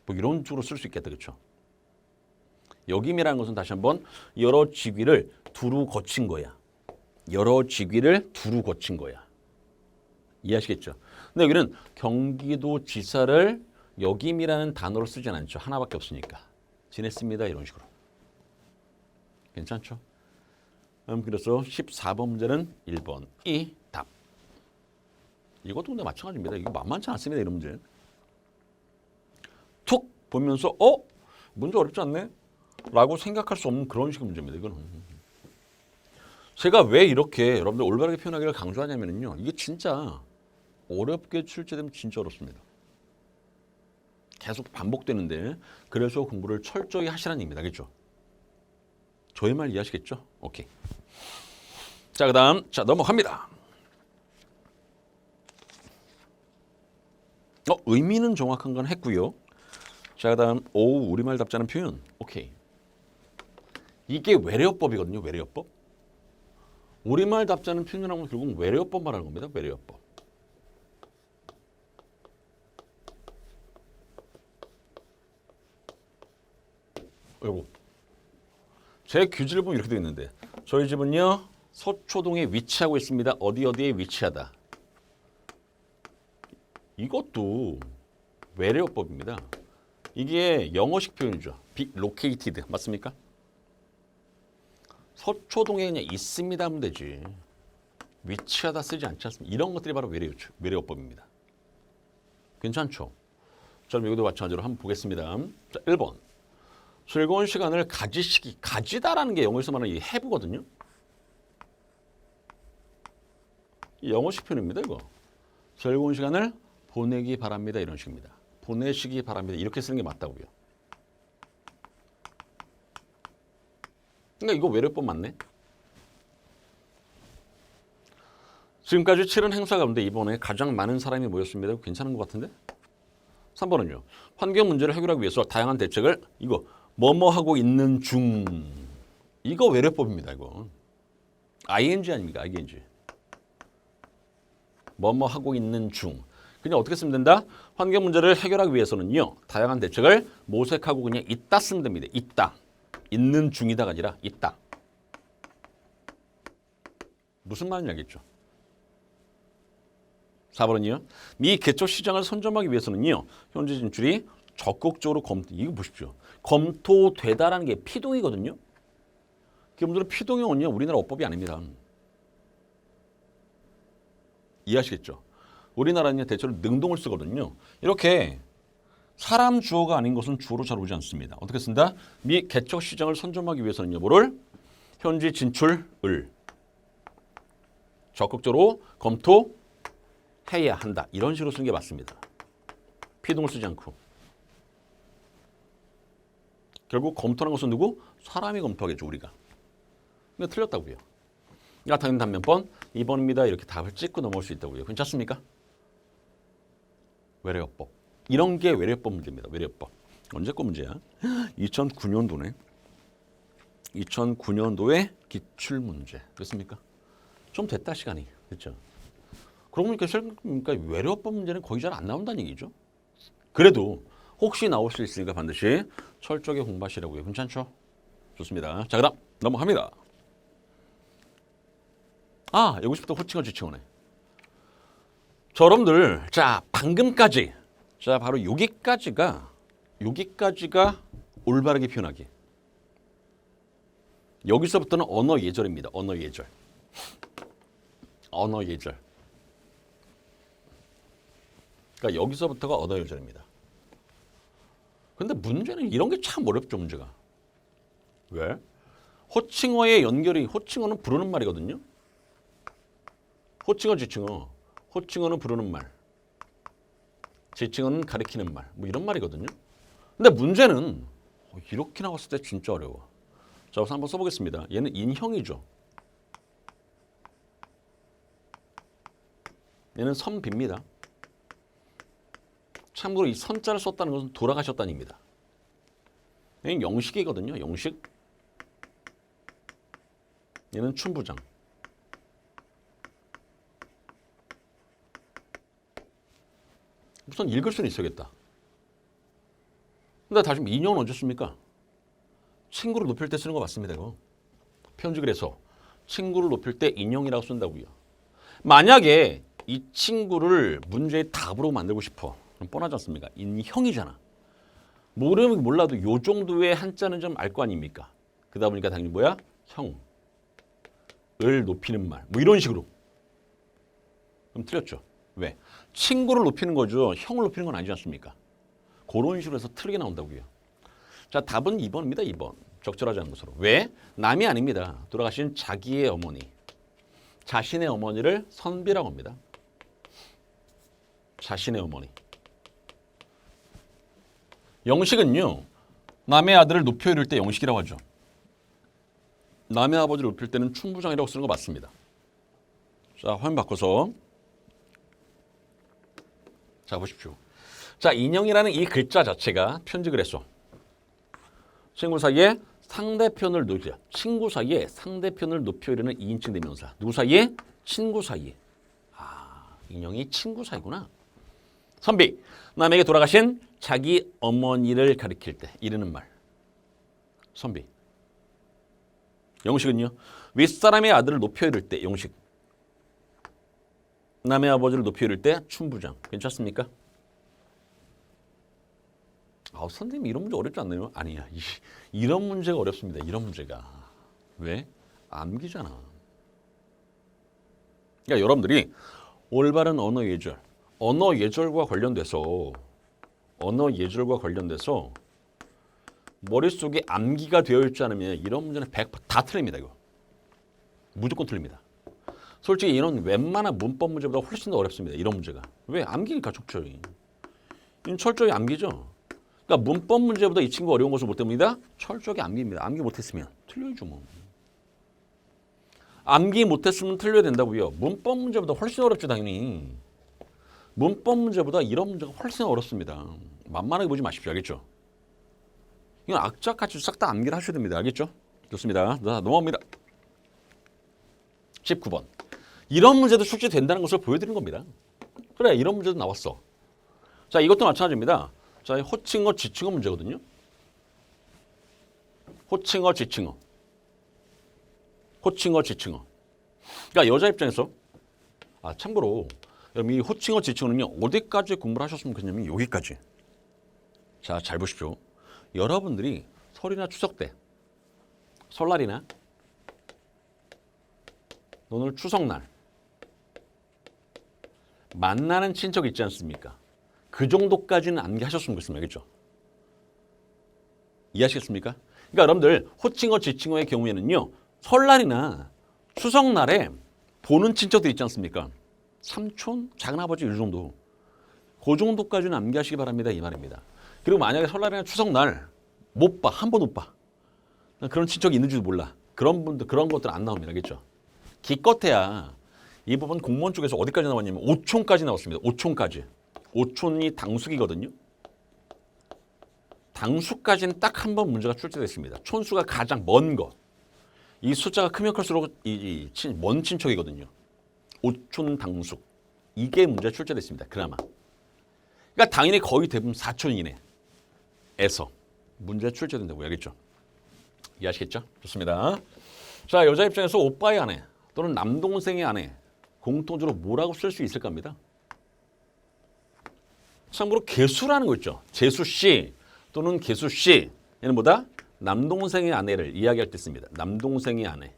뭐 이런 쪽으로 쓸 수 있겠다. 그렇죠? 역임이라는 것은 다시 한번 여러 직위를 두루 거친 거야. 여러 직위를 두루 거친 거야. 이해하시겠죠? 근데 여기는 경기도지사를 역임이라는 단어로 쓰진 않죠. 하나밖에 없으니까. 지냈습니다. 이런 식으로. 괜찮죠? 그래서 14번 문제는 1번이 답. 이것도 근데 마찬가지입니다. 이거 만만치 않습니다. 이런 문제. 툭 보면서 문제 어렵지 않네? 라고 생각할 수 없는 그런 식의 문제입니다. 이거는. 제가 왜 이렇게 여러분들 올바르게 표현하기를 강조하냐면요. 이게 진짜 어렵게 출제되면 진짜 어렵습니다. 계속 반복되는데 그래서 공부를 철저히 하시라는 얘기입니다. 알겠죠? 저의 말 이해하시겠죠? 오케이. 자, 그다음 넘어갑니다. 의미는 정확한 건 했고요. 자, 그다음 우리말 답자는 표현. 오케이. 이게 외래어법이거든요. 외래어법. 우리말 답자는 표현이라고 결국 외래어법 말하는 겁니다. 외래어법. 요거. 제 규지를 보면 이렇게 되어 있는데 저희 집은요. 서초동에 위치하고 있습니다. 어디에 위치하다. 이것도 외래어법입니다. 이게 영어식 표현이죠. be located 맞습니까? 서초동에 그냥 있습니다 하면 되지. 위치하다 쓰지 않지 않습니까? 이런 것들이 바로 외래어법입니다. 괜찮죠? 자, 자, 여기도 마찬가지로 한번 보겠습니다. 자, 1번. 즐거운 시간을 가지시기, 가지다라는 게 영어에서 말하는 이 have거든요. 영어식 표현입니다, 이거. 즐거운 시간을 보내기 바랍니다. 이런 식입니다. 보내시기 바랍니다. 이렇게 쓰는 게 맞다고요. 그러니까 이거 외래법 맞네. 지금까지 치른 행사 가운데 이번에 가장 많은 사람이 모였습니다. 괜찮은 것 같은데? 3번은요. 환경 문제를 해결하기 위해서 다양한 대책을 이거 뭐뭐 하고 있는 중. 이거 외래법입니다. 이거. ing 아닙니까? ing. 뭐뭐 하고 있는 중. 그냥 어떻게 쓰면 된다? 환경 문제를 해결하기 위해서는요. 다양한 대책을 모색하고 그냥 있다 쓰면 됩니다. 있다. 있는 중이다가 아니라 있다. 무슨 말인지 알겠죠? 4번은요. 미 개척 시장을 선점하기 위해서는요. 현재 진출이 적극적으로 이거 보십시오. 검토되다라는 게 피동이거든요. 여러분들은 피동형은요. 우리나라 어법이 아닙니다. 이해하시겠죠? 우리나라는 대체로 능동을 쓰거든요. 이렇게 사람 주어가 아닌 것은 주어로 잘 오지 않습니다. 어떻게 쓴다? 미 개척 시장을 선점하기 위해서는요. 뭐를? 현지 진출을 적극적으로 검토해야 한다. 이런 식으로 쓰는 게 맞습니다. 피동을 쓰지 않고. 결국 검토하는 것은 누구? 사람이 검토하겠죠. 우리가. 근데 틀렸다고요. 당연히 답 몇 번? 2번입니다. 이렇게 답을 찍고 넘어올 수 있다고요. 괜찮습니까? 외래어법. 이런 게 외래법 문제입니다. 외래어법. 언제 거 문제야? 2009년도네. 2009년도에 기출문제. 그렇습니까? 좀 됐다 시간이. 그렇죠? 그러고 보니까 외래어법 문제는 거의 잘 안 나온다는 얘기죠. 그래도 혹시 나올 수 있으니까 반드시 철저하게 공부하시라고요. 괜찮죠? 좋습니다. 자, 그다음 넘어갑니다. 여기서부터 호칭어 지칭어네. 자, 여러분들, 자, 방금까지, 자, 바로 여기까지가 올바르게 표현하기. 여기서부터는 언어 예절입니다. 언어 예절. 언어 예절. 그러니까 여기서부터가 언어 예절입니다. 근데 문제는 이런 게 참 어렵죠, 문제가. 왜? 호칭어의 연결이, 호칭어는 부르는 말이거든요. 호칭어, 지칭어. 호칭어는 부르는 말. 지칭어는 가리키는 말. 뭐 이런 말이거든요. 근데 문제는 이렇게 나왔을 때 진짜 어려워. 자, 우선 한번 써보겠습니다. 얘는 인형이죠. 얘는 선비입니다. 참고로 이 선자를 썼다는 것은 돌아가셨다는 의미입니다. 얘는 영식이거든요. 영식. 얘는 춘부장. 우선 읽을 수는 있어야겠다. 근데 다시 인형은 언제 씁니까? 친구를 높일 때 쓰는 거 맞습니다. 이거. 편집을 해서 친구를 높일 때 인형이라고 쓴다고요. 만약에 이 친구를 문제의 답으로 만들고 싶어. 그럼 뻔하지 않습니까? 인형이잖아. 모르면 몰라도 요 정도의 한자는 좀 알 거 아닙니까? 그러다 보니까 당연히 뭐야? 형을 높이는 말. 뭐 이런 식으로. 그럼 틀렸죠. 왜? 친구를 높이는 거죠. 형을 높이는 건 아니지 않습니까? 그런 식으로 해서 틀리게 나온다고요. 자, 답은 2번입니다. 2번. 적절하지 않은 것으로. 왜? 남이 아닙니다. 돌아가신 자기의 어머니. 자신의 어머니를 선비라고 합니다. 자신의 어머니. 영식은요. 남의 아들을 높여 이룰 때 영식이라고 하죠. 남의 아버지를 높일 때는 춘부장이라고 쓰는 거 맞습니다. 자, 화면 바꿔서. 자, 보십시오. 자, 인형이라는 이 글자 자체가 편집을 했어. 친구 사이에 상대편을 높여. 친구 사이에 상대편을 높여 이르는 2인칭 대명사. 누구 사이에? 친구 사이에. 인형이 친구 사이구나. 선비. 남에게 돌아가신 자기 어머니를 가리킬 때 이르는 말. 선비. 영식은요. 윗사람의 아들을 높여 이를 때 영식. 남의 아버지를 높여 이를 때 춘부장. 괜찮습니까? 선생님 이런 문제 어렵지 않나요? 아니야. 이런 문제가 어렵습니다. 이런 문제가. 왜? 암기잖아. 그러니까 여러분들이 올바른 언어 예절, 언어 예절과 관련돼서 언어 예절과 관련돼서 머릿속에 암기가 되어 있지 않으면 이런 문제는 100%다 틀립니다. 이거. 무조건 틀립니다. 솔직히 이런 웬만한 문법 문제보다 훨씬 더 어렵습니다. 이런 문제가. 왜? 암기니까 철저히. 이건 철저히 암기죠. 그러니까 문법 문제보다 이 친구 어려운 것을 못 때문이다? 철저하게 암기입니다. 암기 못했으면 틀려야죠 뭐. 암기 못했으면 틀려야 된다고요. 문법 문제보다 훨씬 어렵죠 당연히. 문법 문제보다 이런 문제가 훨씬 어렵습니다. 만만하게 보지 마십시오. 알겠죠? 이건 악착같이 싹 다 암기를 하셔야 됩니다. 알겠죠? 좋습니다. 자, 넘어갑니다. 19번. 이런 문제도 출제된다는 것을 보여드리는 겁니다. 그래, 이런 문제도 나왔어. 자, 이것도 마찬가지입니다. 자, 호칭어, 지칭어 문제거든요. 호칭어, 지칭어. 호칭어, 지칭어. 그러니까 여자 입장에서 참고로 여러분 이 호칭어, 지칭어는요. 어디까지 공부를 하셨으면 좋겠냐면 여기까지. 자, 잘 보십시오. 여러분들이 설이나 추석 때 설날이나 오늘 추석날 만나는 친척 있지 않습니까? 그 정도까지는 암기하셨으면 좋겠습니다. 알겠죠? 이해하시겠습니까? 그러니까 여러분들 호칭어, 지칭어의 경우에는요. 설날이나 추석날에 보는 친척들 있지 않습니까? 삼촌, 작은아버지 이 정도. 그 정도까지는 암기하시기 바랍니다. 이 말입니다. 그리고 만약에 설날이나 추석날 못 봐. 한 번 못 봐. 그런 친척이 있는지도 몰라. 그런 분들, 그런 것들 안 나옵니다. 알겠죠? 기껏해야 이 부분 공무원 쪽에서 어디까지 나왔냐면 5촌까지 나왔습니다. 5촌까지. 5촌이 당숙이거든요. 당숙까지는 딱 한 번 문제가 출제됐습니다. 촌수가 가장 먼 거. 이 숫자가 크면 클수록 먼 친척이거든요. 5촌 당숙. 이게 문제가 출제됐습니다. 그나마. 그러니까 당연히 거의 대부분 4촌 이내에서 문제가 출제된다고 알겠죠? 이해하시겠죠? 좋습니다. 자, 여자 입장에서 오빠의 아내 또는 남동생의 아내 공통적으로 뭐라고 쓸 수 있을까 합니다. 참고로 개수라는 거 있죠. 재수씨 또는 개수씨 얘는 뭐다? 남동생의 아내를 이야기할 때 씁니다. 남동생의 아내.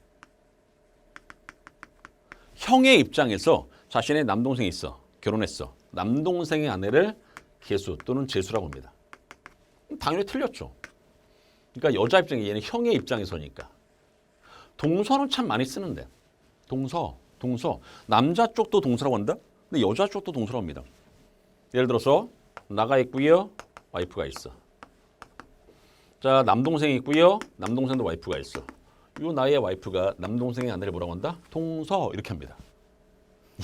형의 입장에서 자신의 남동생이 있어. 결혼했어. 남동생의 아내를 개수 또는 재수라고 합니다. 당연히 틀렸죠. 그러니까 여자 입장에 얘는 형의 입장에서니까. 동서는 참 많이 쓰는데. 동서. 남자 쪽도 동서라고 한다? 근데 여자 쪽도 동서라고 합니다. 예를 들어서 나가 있고요. 와이프가 있어. 자, 남동생이 있고요. 남동생도 와이프가 있어. 요 나의 와이프가 남동생의 아내를 뭐라고 한다? 동서 이렇게 합니다.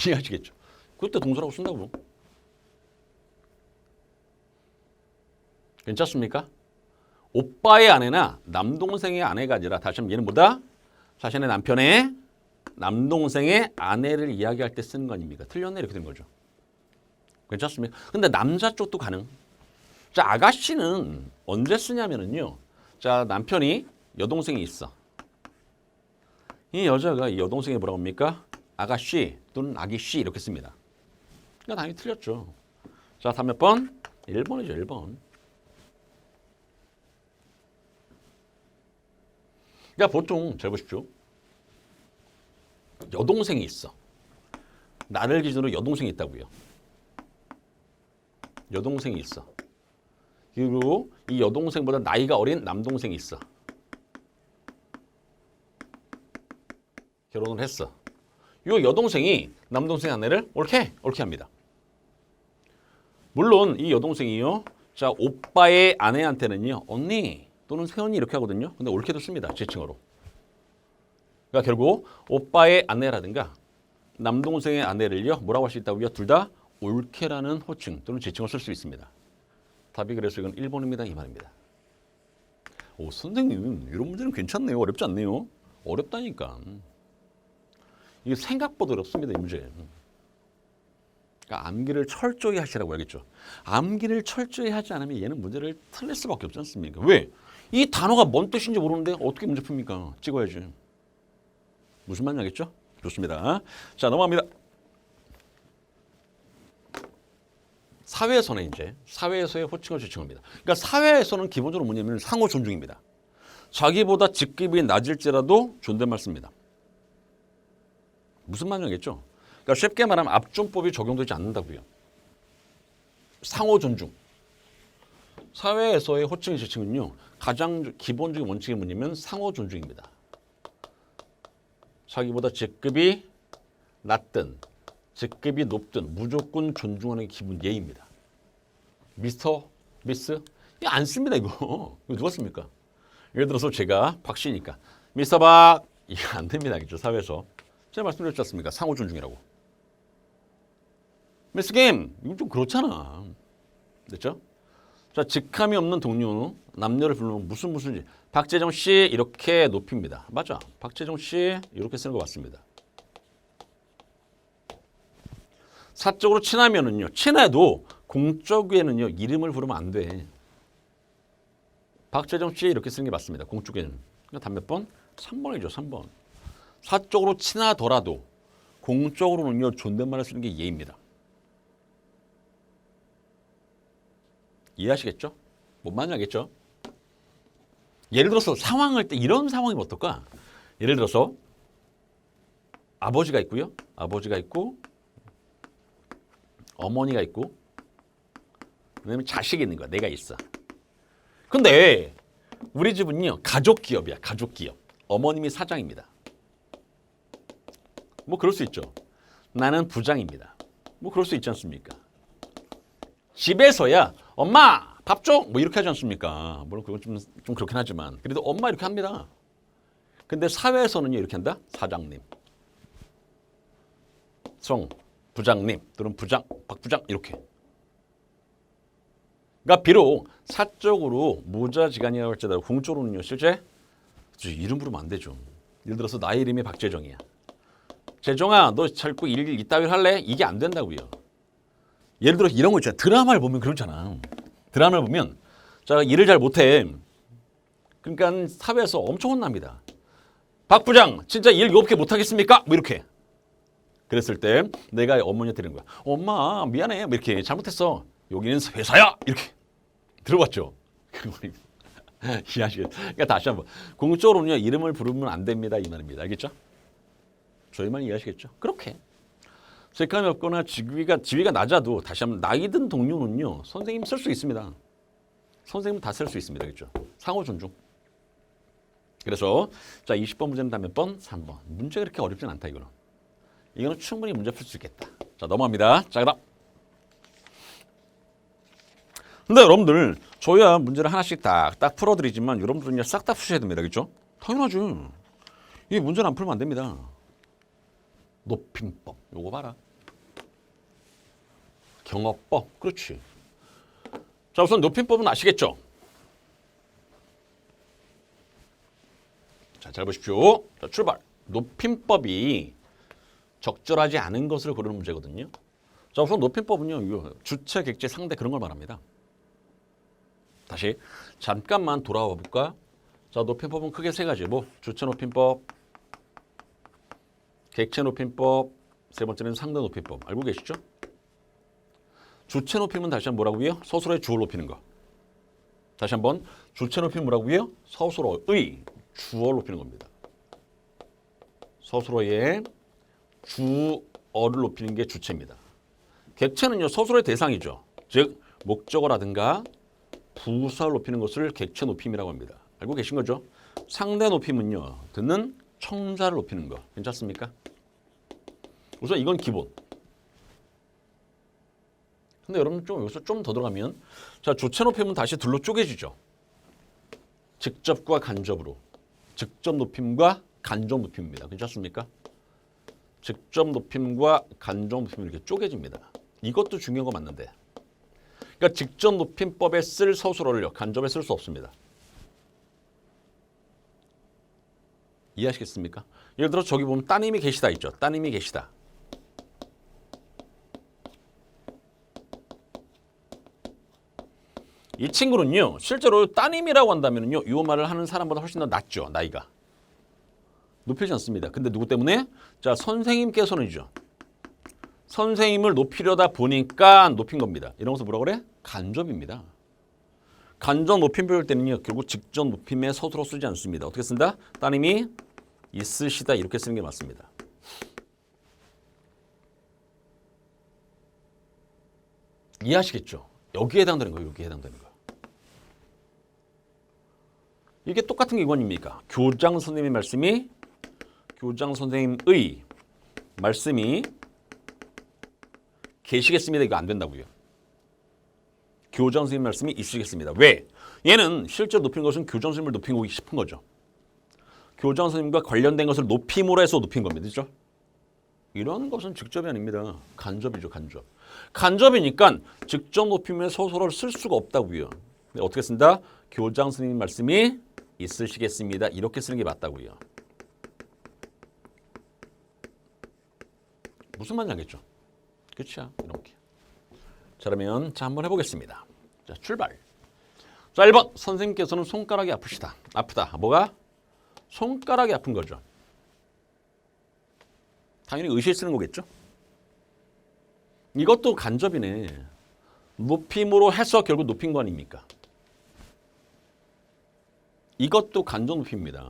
이해하시겠죠? 그때 동서라고 쓴다고. 괜찮습니까? 오빠의 아내나 남동생의 아내가 아니라 다시 한번 얘는 뭐다? 자신의 남편의 남동생의 아내를 이야기할 때 쓰는 거 아닙니까? 틀렸네 이렇게 된 거죠. 괜찮습니까? 근데 남자 쪽도 가능. 자, 아가씨는 언제 쓰냐면은요. 자, 남편이 여동생이 있어. 이 여자가 이 여동생이 뭐라고 합니까? 아가씨 또는 아기씨 이렇게 씁니다. 그러니까 당연히 틀렸죠. 자, 다음 몇 번? 1번이죠, 1번. 그러니까 보통 잘 보십시오. 여동생이 있어. 나를 기준으로 여동생이 있다고요. 여동생이 있어. 그리고 이 여동생보다 나이가 어린 남동생이 있어. 결혼을 했어. 이 여동생이 남동생 아내를 옳게 합니다. 물론 이 여동생이요. 자, 오빠의 아내한테는요. 언니 또는 새언니 이렇게 하거든요. 근데 옳게도 씁니다. 지칭어로. 그러니까 결국 오빠의 아내라든가 남동생의 아내를요. 뭐라고 할 수 있다고요? 둘 다 옳게라는 호칭 또는 지칭어를 쓸 수 있습니다. 답이 그래서 이건 1번입니다. 이 말입니다. 오, 선생님 이런 문제는 괜찮네요. 어렵지 않네요. 어렵다니까. 이게 생각보다 어렵습니다. 이 문제. 그러니까 암기를 철저히 하시라고 알겠죠. 암기를 철저히 하지 않으면 얘는 문제를 틀릴 수밖에 없지 않습니까? 왜? 이 단어가 뭔 뜻인지 모르는데 어떻게 문제 풉니까? 찍어야지. 무슨 말인지 알겠죠? 좋습니다. 자, 넘어갑니다. 사회에서는 이제 사회에서의 호칭어 지칭어입니다. 그러니까 사회에서는 기본적으로 뭐냐면 상호 존중입니다. 자기보다 직급이 낮을지라도 존댓말 씁니다. 무슨 말인지 알겠죠? 그러니까 쉽게 말하면 압존법이 적용되지 않는다고요. 상호 존중. 사회에서의 호칭 지칭은요. 가장 기본적인 원칙이 뭐냐면 상호 존중입니다. 자기보다 직급이 낮든 직급이 높든 무조건 존중하는 게 기본 예의입니다. 미스터, 미스? 이거 안 씁니다 이거. 이거 누가 씁니까? 예를 들어서 제가 박 씨니까 미스터 박 이거 안 됩니다. 그죠? 사회에서. 제가 말씀드렸지 않습니까? 상호 존중이라고. 미스 김 이거 좀 그렇잖아. 됐죠? 자, 직함이 없는 동료, 남녀를 부르면 무슨 박재정 씨 이렇게 높입니다. 맞아. 박재정 씨 이렇게 쓰는 거 맞습니다. 사적으로 친하면은요. 친해도 공적에는요. 이름을 부르면 안 돼. 박재정 씨 이렇게 쓰는 게 맞습니다. 공적에는. 그러니까 답 몇 번? 3번이죠. 3번. 사적으로 친하더라도 공적으로는요. 존댓말을 쓰는 게 예입니다. 이해하시겠죠? 뭔 말인지 알겠죠? 예를 들어서 상황을 때 이런 상황이면 어떨까? 예를 들어서 아버지가 있고요. 아버지가 있고 어머니가 있고 그다음에 자식이 있는 거야. 내가 있어. 근데 우리 집은요. 가족 기업이야. 가족 기업. 어머님이 사장입니다. 뭐 그럴 수 있죠. 나는 부장입니다. 뭐 그럴 수 있지 않습니까? 집에서야 엄마 밥 줘! 뭐 이렇게 하지 않습니까? 물론 그건 좀 그렇긴 하지만 그래도 엄마 이렇게 합니다. 근데 사회에서는요 이렇게 한다? 사장님, 송, 부장님 또는 부장, 박 부장 이렇게. 그러니까 비록 사적으로 모자지간이라고 할지라도 공적으로는요 실제 이름 부르면 안 되죠. 예를 들어서 나의 이름이 박재정이야. 재정아 너 자꾸 일 이따위로 할래? 이게 안 된다고요. 예를 들어 이런 거 있잖아. 드라마를 보면 그렇잖아. 드라마를 보면 자 일을 잘 못해. 그러니까 사회에서 엄청 혼납니다. 박 부장 진짜 일 이렇게 못하겠습니까? 뭐 이렇게. 그랬을 때 내가 어머니한테 드리는 거야. 엄마 미안해. 뭐 이렇게 잘못했어. 여기는 회사야. 이렇게. 들어봤죠? 이해하시겠죠? 그러니까 다시 한번 공적으로는요 이름을 부르면 안 됩니다 이 말입니다. 알겠죠? 저희만 이해하시겠죠? 그렇게. 직함이 없거나 지위가 낮아도 다시 한번 나이 든 동료는요 선생님 쓸 수 있습니다. 선생님 다 쓸 수 있습니다. 그렇죠? 상호 존중. 그래서 자 20번 문제는 다 몇 번? 3번. 문제가 그렇게 어렵진 않다 이거는. 이거는 충분히 문제 풀 수 있겠다. 자 넘어갑니다. 자 그다음. 근데 여러분들 저희야 문제를 하나씩 딱 풀어드리지만 여러분들은 싹 다 푸셔야 됩니다. 그렇죠? 당연하죠. 이 문제는 안 풀면 안 됩니다. 높임법 요거 봐라. 경어법 그렇지. 자 우선 높임법은 아시겠죠? 자 잘 보십시오. 자 출발. 높임법이 적절하지 않은 것을 고르는 문제거든요. 자 우선 높임법은요 이거 주체, 객체, 상대 그런 걸 말합니다. 다시 잠깐만 돌아와 볼까? 자 높임법은 크게 세 가지. 뭐 주체 높임법, 객체 높임법, 세 번째는 상대 높임법. 알고 계시죠? 주체 높임은 다시 한번 뭐라고요? 서술어의 주어를 높이는 거. 다시 한번 주체 높임은 뭐라고요? 서술어의 주어를 높이는 겁니다. 서술어의 주어를 높이는 게 주체입니다. 객체는요 서술어의 대상이죠. 즉 목적어라든가 부사를 높이는 것을 객체 높임이라고 합니다. 알고 계신 거죠? 상대 높임은요 듣는 청자를 높이는 거. 괜찮습니까? 우선 이건 기본. 근데 여러분 좀 여기서 좀 더 들어가면 자 주체 높임은 다시 둘로 쪼개지죠. 직접과 간접으로. 직접 높임과 간접 높임입니다. 괜찮습니까? 직접 높임과 간접 높임 이렇게 쪼개집니다. 이것도 중요한 거 맞는데. 그러니까 직접 높임법에 쓸 서술어를요 간접에 쓸 수 없습니다. 이해하시겠습니까? 예를 들어 저기 보면 따님이 계시다 있죠. 따님이 계시다. 이 친구는요 실제로 따님이라고 한다면요 이 말을 하는 사람보다 훨씬 더 낫죠. 나이가. 높이지 않습니다. 근데 누구 때문에? 자 선생님께서는이죠. 선생님을 높이려다 보니까 높인 겁니다. 이런 것을 뭐라고 그래? 간접입니다. 간접 높임 배울 때는요 결국 직접 높임에 서술어 쓰지 않습니다. 어떻게 쓴다? 따님이 있으시다 이렇게 쓰는 게 맞습니다. 이해하시겠죠? 여기에 해당되는 거예요. 여기에 해당되는 거. 이게 똑같은 게 이건입니까? 교장 선생님의 말씀이 계시겠습니다. 이거 안 된다고요. 교장 선생님 말씀이 있으시겠습니다. 왜? 얘는 실제로 높인 것은 교장 선생님을 높이고 싶은 거죠. 교장 선생님과 관련된 것을 높임으로 해서 높인 겁니다. 그렇죠? 이런 것은 직접이 아닙니다. 간접이죠. 간접. 간접이니까 직접 높임의 소설을 쓸 수가 없다고요. 어떻게 쓴다? 교장 선생님 말씀이 있으시겠습니다. 이렇게 쓰는 게 맞다고요. 무슨 말인지 알겠죠? 그렇죠? 이렇게. 자, 그러면 한번 해보겠습니다. 자, 출발. 자, 1번. 선생님께서는 손가락이 아프시다. 아프다. 뭐가? 손가락이 아픈 거죠. 당연히 의시에 쓰는 거겠죠? 이것도 간접이네. 높임으로 해서 결국 높인 거 아닙니까? 이것도 간접 높임입니다.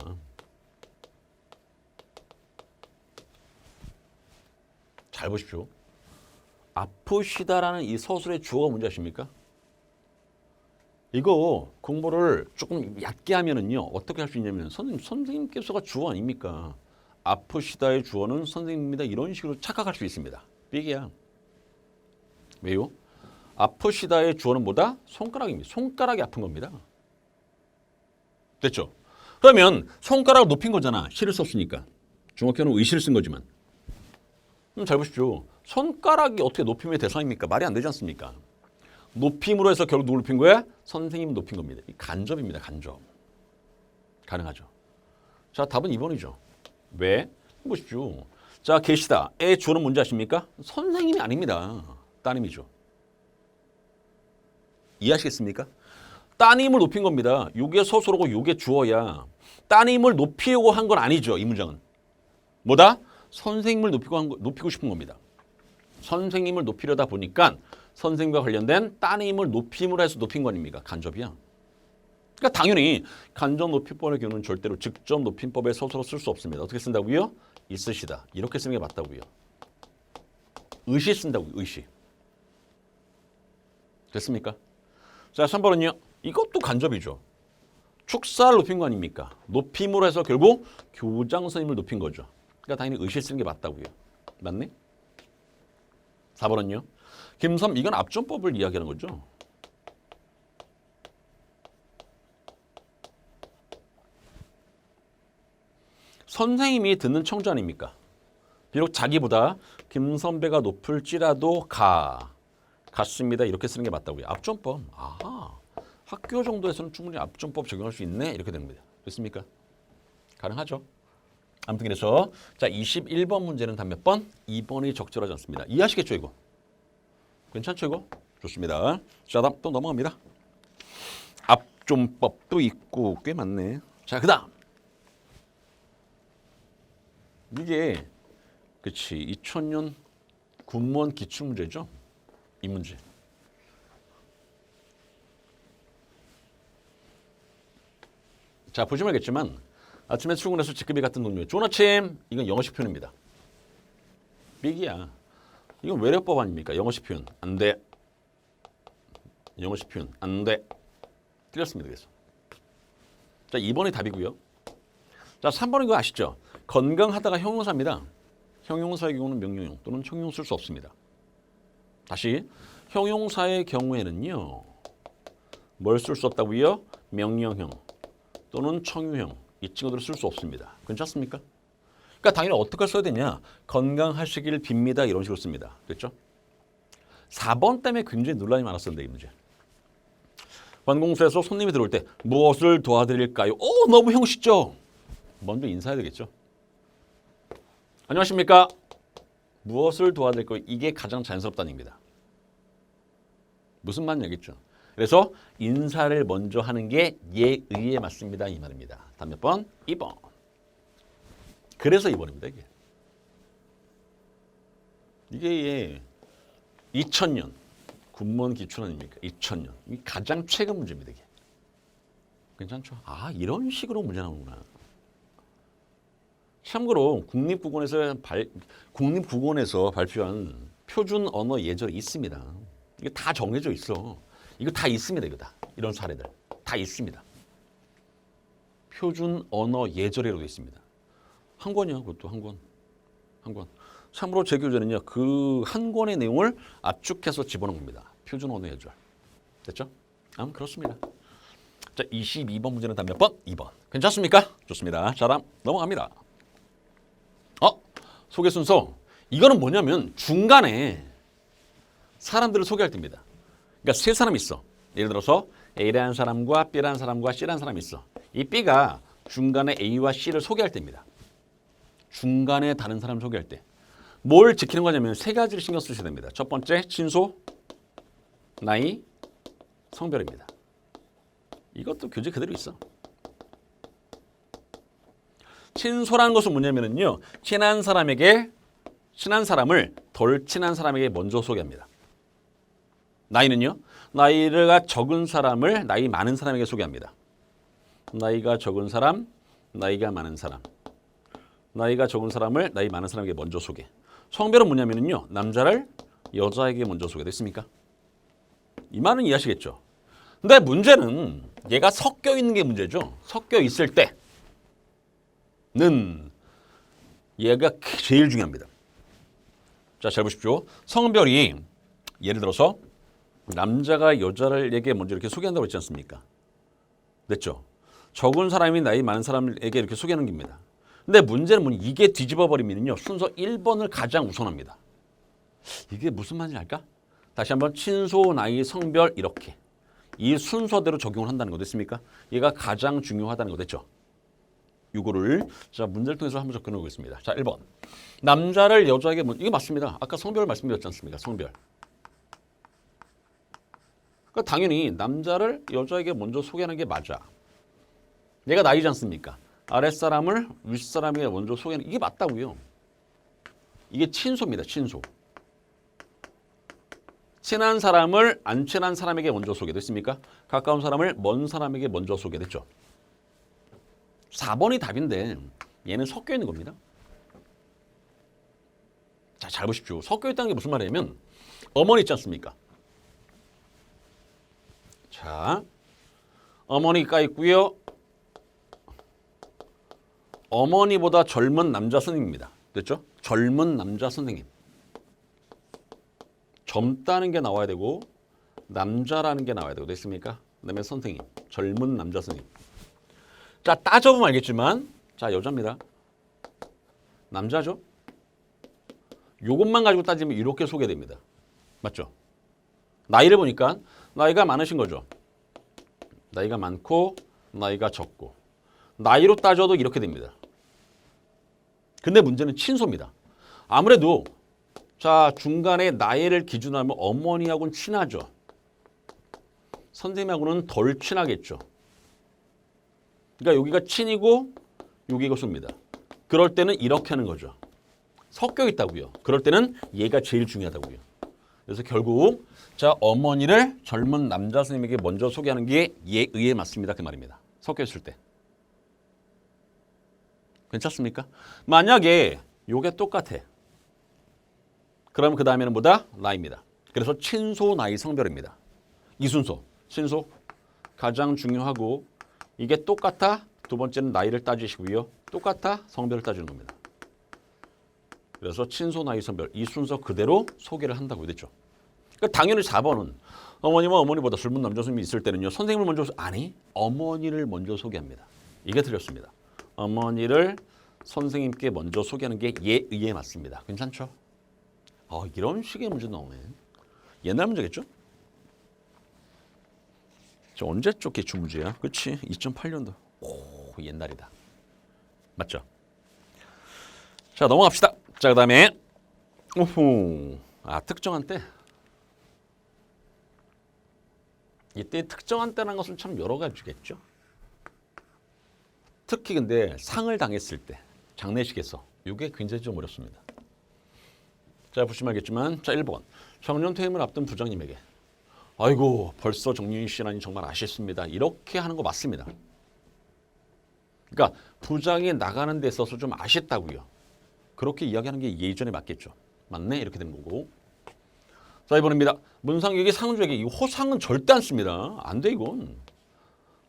잘 보십시오. 아프시다라는 이 서술의 주어가 뭔지 아십니까? 이거 공부를 조금 얕게 하면은요, 어떻게 할 수 있냐면, 선생님께서가 주어 아닙니까? 아프시다의 주어는 선생님입니다. 이런 식으로 착각할 수 있습니다. 삐기야. 왜요? 아프시다의 주어는 뭐다? 손가락입니다. 손가락이 아픈 겁니다. 됐죠? 그러면 손가락을 높인 거잖아. 시를 썼으니까. 중학교는 의시를 쓴 거지만. 잘 보십시오. 손가락이 어떻게 높임의 대상입니까? 말이 안 되지 않습니까? 높임으로 해서 결국 누굴 높인 거야? 선생님 높인 겁니다. 간접입니다. 간접. 가능하죠. 자, 답은 2번이죠. 왜? 보십시오. 자, 계시다. 의 주어는 뭔지 아십니까? 선생님이 아닙니다. 따님이죠. 이해하시겠습니까? 따님을 높인 겁니다. 요게 서술어고 요게 주어야. 따님을 높이려고 한 건 아니죠. 이 문장은. 뭐다? 선생님을 높이고 싶은 겁니다. 선생님을 높이려다 보니까 선생님과 관련된 따님을 높임으로 해서 높인 거 아닙니까? 간접이야. 그러니까 당연히 간접 높임법의 경우는 절대로 직접 높임법의 서술어 쓸 수 없습니다. 어떻게 쓴다고요? 있으시다. 이렇게 쓰는 게 맞다고요. 의시 쓴다고요. 의시. 됐습니까? 자, 3번은요. 이것도 간접이죠. 축사를 높인 거 아닙니까? 높임으로 해서 결국 교장 선생님을 높인 거죠. 그러니까 당연히 의시 쓰는 게 맞다고요. 맞네? 4번은요. 김섬, 이건 압존법을 이야기하는 거죠. 선생님이 듣는 청주 아닙니까? 비록 자기보다 김선배가 높을지라도 같습니다. 이렇게 쓰는 게 맞다고요. 압존법. 아하. 학교 정도에서는 충분히 압존법 적용할 수 있네. 이렇게 됩니다. 됐습니까? 가능하죠. 아무튼 그래서 자 21번 문제는 답 몇 번? 2번이 적절하지 않습니다. 이해하시겠죠 이거? 괜찮죠 이거? 좋습니다. 자 다음 또 넘어갑니다. 압존법도 있고 꽤 많네. 자 그다음 이게 그치 2000년 군무원 기출문제죠. 이 문제. 자 보시면 알겠지만 아침에 출근해서 직급이 같은 동료. 좋은 아침. 이건 영어식 표현입니다. 빅이야. 이건 외래법 아닙니까? 영어식 표현. 안 돼. 영어식 표현. 안 돼. 틀렸습니다. 그래서. 자 2번이 답이고요. 자 3번은 이거 아시죠? 건강하다가 형용사입니다. 형용사의 경우는 명령형 또는 청용 쓸 수 없습니다. 다시 형용사의 경우에는요. 뭘 쓸 수 없다고요? 명령형 또는 청유형. 이 친구들을 쓸 수 없습니다. 괜찮습니까? 그러니까 당연히 어떻게 써야 되냐. 건강하시길 빕니다. 이런 식으로 씁니다. 됐죠? 4번 때문에 굉장히 논란이 많았었는데 이 문제. 관공서에서 손님이 들어올 때 무엇을 도와드릴까요? 너무 형식죠? 먼저 인사해야 되겠죠? 안녕하십니까? 무엇을 도와드릴까요? 이게 가장 자연스럽다는 얘기입니다. 무슨 말인지 알겠죠? 그래서 인사를 먼저 하는 게 예의에 맞습니다. 이 말입니다. 다음 몇 번? 2번. 그래서 2번입니다. 이게 2000년 군무원 기출 아닙니까? 2000년. 이게 가장 최근 문제입니다. 이게. 괜찮죠? 아 이런 식으로 문제 나오는구나. 참고로 국립국어원에서 발표한 표준 언어 예절이 있습니다. 이게 다 정해져 있어. 이거 다 있습니다. 이거 다. 이런 사례들. 다 있습니다. 표준 언어 예절이라고 되어 있습니다. 한 권이야, 그것도 한 권. 한 권. 참고로 제 교재는요, 그 한 권의 내용을 압축해서 집어넣은 겁니다. 표준 언어 예절. 됐죠? 그렇습니다. 자, 22번 문제는 다음 몇 번? 2번. 괜찮습니까? 좋습니다. 자, 다음 넘어갑니다. 소개 순서. 이거는 뭐냐면 중간에 사람들을 소개할 때입니다. 그러니까 세 사람이 있어. 예를 들어서 A라는 사람과 B라는 사람과 C라는 사람이 있어. 이 B가 중간에 A와 C를 소개할 때입니다. 중간에 다른 사람 소개할 때. 뭘 지키는 거냐면 세 가지를 신경 쓰셔야 됩니다. 첫 번째, 친소, 나이, 성별입니다. 이것도 교재 그대로 있어. 친소라는 것은 뭐냐면요, 친한 사람을 덜 친한 사람에게 먼저 소개합니다. 나이는요, 나이가 적은 사람을 나이 많은 사람에게 소개합니다. 나이가 적은 사람, 나이가 많은 사람. 나이가 적은 사람을 나이 많은 사람에게 먼저 소개. 성별은 뭐냐면요, 남자를 여자에게 먼저 소개됐습니까? 이 말은 이해하시겠죠? 근데 문제는 얘가 섞여 있는 게 문제죠. 섞여 있을 때는 얘가 제일 중요합니다. 자, 잘 보십시오. 성별이 예를 들어서 남자가 여자에게 먼저 이렇게 소개한다고 했지 않습니까? 됐죠? 적은 사람이 나이 많은 사람에게 이렇게 소개하는 겁니다. 근데 문제는 뭐냐? 이게 뒤집어 버리면요, 순서 1번을 가장 우선합니다. 이게 무슨 말인지 알까? 다시 한번 친소, 나이, 성별 이렇게 이 순서대로 적용을 한다는 거 됐습니까? 얘가 가장 중요하다는 거 됐죠? 이거를 자, 문제를 통해서 한번 접근해 보겠습니다. 자, 1번. 남자를 여자에게 이게 맞습니다. 아까 성별을 말씀드렸지 않습니까? 성별. 그러니까 당연히 남자를 여자에게 먼저 소개하는 게 맞아. 얘가 나이지 않습니까? 아랫사람을 윗사람에게 먼저 소개하는 이게 맞다고요. 이게 친소입니다. 친소. 친한 사람을 안 친한 사람에게 먼저 소개됐습니까? 가까운 사람을 먼 사람에게 먼저 소개됐죠. 4번이 답인데 얘는 섞여 있는 겁니다. 자, 잘 보십시오. 섞여 있다는 게 무슨 말이냐면 어머니 있지 않습니까? 자, 어머니가 있고요. 어머니보다 젊은 남자 선생님입니다. 됐죠? 젊은 남자 선생님. 젊다는 게 나와야 되고 남자라는 게 나와야 되고 됐습니까? 그다음에 선생님. 젊은 남자 선생님. 자, 따져보면 알겠지만 자, 여자입니다. 남자죠? 요것만 가지고 따지면 이렇게 소개됩니다. 맞죠? 나이를 보니까 나이가 많으신 거죠. 나이가 많고 나이가 적고 나이로 따져도 이렇게 됩니다. 근데 문제는 친소입니다. 아무래도 자, 중간에 나이를 기준으로 하면 어머니하고는 친하죠. 선생님하고는 덜 친하겠죠. 그러니까 여기가 친이고 여기가 소입니다. 그럴 때는 이렇게 하는 거죠. 섞여 있다고요. 그럴 때는 얘가 제일 중요하다고요. 그래서 결국 자, 어머니를 젊은 남자 선생님에게 먼저 소개하는 게 예의에 맞습니다. 그 말입니다. 섞여 있을 때. 괜찮습니까? 만약에 요게 똑같아. 그럼 그 다음에는 뭐다? 나이입니다. 그래서 친소, 나이, 성별입니다. 이 순서. 친소 가장 중요하고 이게 똑같아. 두 번째는 나이를 따지시고요. 똑같아. 성별을 따지는 겁니다. 그래서 친소, 나이, 성별 이 순서 그대로 소개를 한다고 됐죠. 그러니까 당연히 4번은 어머니와 어머니보다 젊은 남자 선생님이 있을 때는요. 선생님을 먼저 아니 어머니를 먼저 소개합니다. 이게 틀렸습니다. 어머니를 선생님께 먼저 소개하는 게 예의에 맞습니다. 괜찮죠? 이런 식의 문제 나오네. 옛날 문제겠죠? 저 언제적 기출 문제야? 그렇지? 2008년도. 오, 옛날이다. 맞죠? 자, 넘어갑시다. 자, 그 다음에 특정한 때. 이때 특정한 때라는 것은 참 여러 가지겠죠. 특히 근데 상을 당했을 때 장례식에서 이게 굉장히 좀 어렵습니다. 자, 보시면 알겠지만 자, 1번 정년 퇴임을 앞둔 부장님에게 아이고 벌써 정년이시라니 정말 아쉽습니다. 이렇게 하는 거 맞습니다. 그러니까 부장이 나가는 데 있어서 좀 아쉽다고요. 그렇게 이야기하는 게 예전에 맞겠죠. 맞네? 이렇게 된 거고. 자, 2번입니다. 문상에게 상주에게 이 호상은 절대 안 씁니다. 안 돼 이건.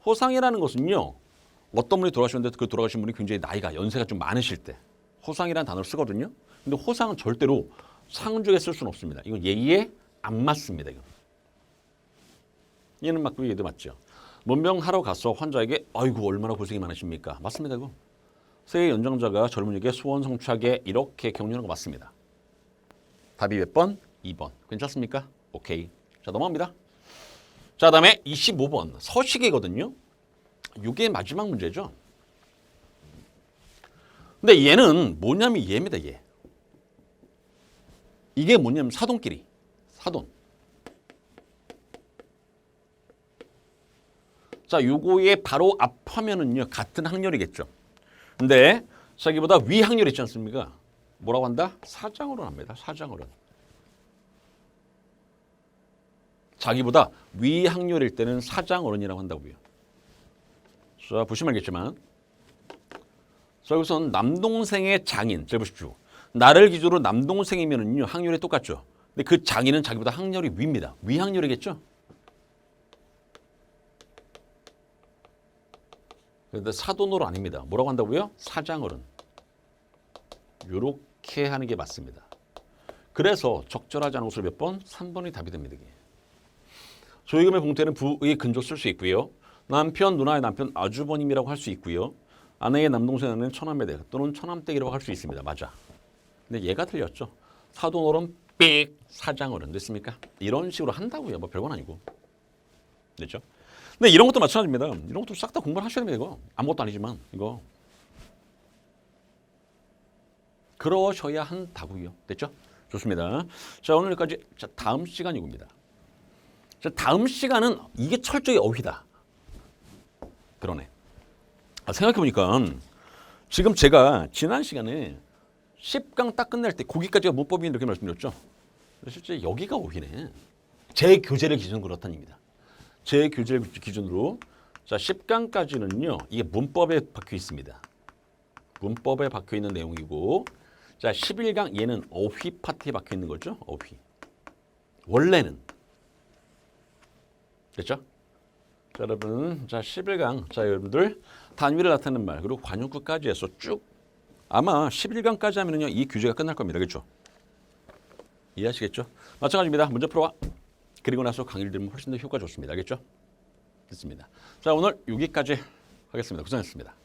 호상이라는 것은요. 어떤 분이 돌아가셨는데 그 돌아가신 분이 굉장히 나이가 연세가 좀 많으실 때 호상이라는 단어를 쓰거든요. 근데 호상은 절대로 상중에 쓸 수는 없습니다. 이건 예의에 안 맞습니다. 이건. 얘는 맞고 얘도 맞죠. 문병하러 가서 환자에게 아이고 얼마나 고생이 많으십니까? 맞습니다. 이거. 세계 연장자가 젊은이에게 소원 성취하게 이렇게 격려하는 거 맞습니다. 답이 몇 번? 2번. 괜찮습니까? 오케이. 자 넘어갑니다. 자 다음에 25번 서식이거든요. 이게 마지막 문제죠. 근데 얘는 뭐냐면 얘입니다. 얘. 이게 뭐냐면 사돈끼리. 사돈. 자 요거의 바로 앞화면은요. 같은 학렬이겠죠. 근데 자기보다 위 학렬 있지 않습니까? 뭐라고 한다? 사장어른 합니다. 사장어른. 자기보다 위 학렬일 때는 사장어른이라고 한다고요. 자 보시면 알겠지만 자 여기서는 남동생의 장인. 잘 보십시오. 나를 기준으로 남동생이면은요 학렬이 똑같죠. 근데 그 장인은 자기보다 학렬이 위입니다. 위 학렬이겠죠. 그런데 사돈어른 아닙니다. 뭐라고 한다고요? 사장어른. 이렇게 하는 게 맞습니다. 그래서 적절하지 않은 것을 몇 번? 3번이 답이 됩니다. 이게. 조의금의 봉투에는 부의 근조 쓸 수 있고요. 남편, 누나의 남편, 아주버님이라고 할 수 있고요. 아내의 남동생은 처남매대 또는 처남댁이라고 할 수 있습니다. 맞아. 근데 얘가 틀렸죠. 사돈어른 삑 사장어른 됐습니까? 이런 식으로 한다고요. 뭐 별건 아니고. 됐죠? 근데 이런 것도 마찬가지입니다. 이런 것도 싹 다 공부를 하셔야 됩니다. 이거. 아무것도 아니지만 이거. 그러셔야 한다고요. 됐죠? 좋습니다. 자 오늘 여기까지. 자 다음 시간 이겁니다. 자 다음 시간은 이게 철저히 어휘다. 그러네. 생각해보니까 지금 제가 지난 시간에 10강 딱 끝날 때 거기까지가 문법이 이렇게 말씀드렸죠. 실제 여기가 어휘네. 제 교재를 기준으로 그렇다는 얘기입니다. 제 교재를 기준으로 자 10강까지는요. 이게 문법에 박혀 있습니다. 문법에 박혀 있는 내용이고 자 11강 얘는 어휘 파트에 박혀 있는 거죠. 어휘. 원래는. 됐죠? 자, 여러분, 자 11강, 자 여러분들 단위를 나타내는 말 그리고 관용구까지 해서 쭉 아마 11강까지 하면은요 이 교재가 끝날 겁니다, 그렇죠? 이해하시겠죠? 마찬가지입니다. 문제 풀어와. 그리고 나서 강의를 들으면 훨씬 더 효과 좋습니다, 알겠죠? 됐습니다. 자 오늘 여기까지 하겠습니다. 고생했습니다.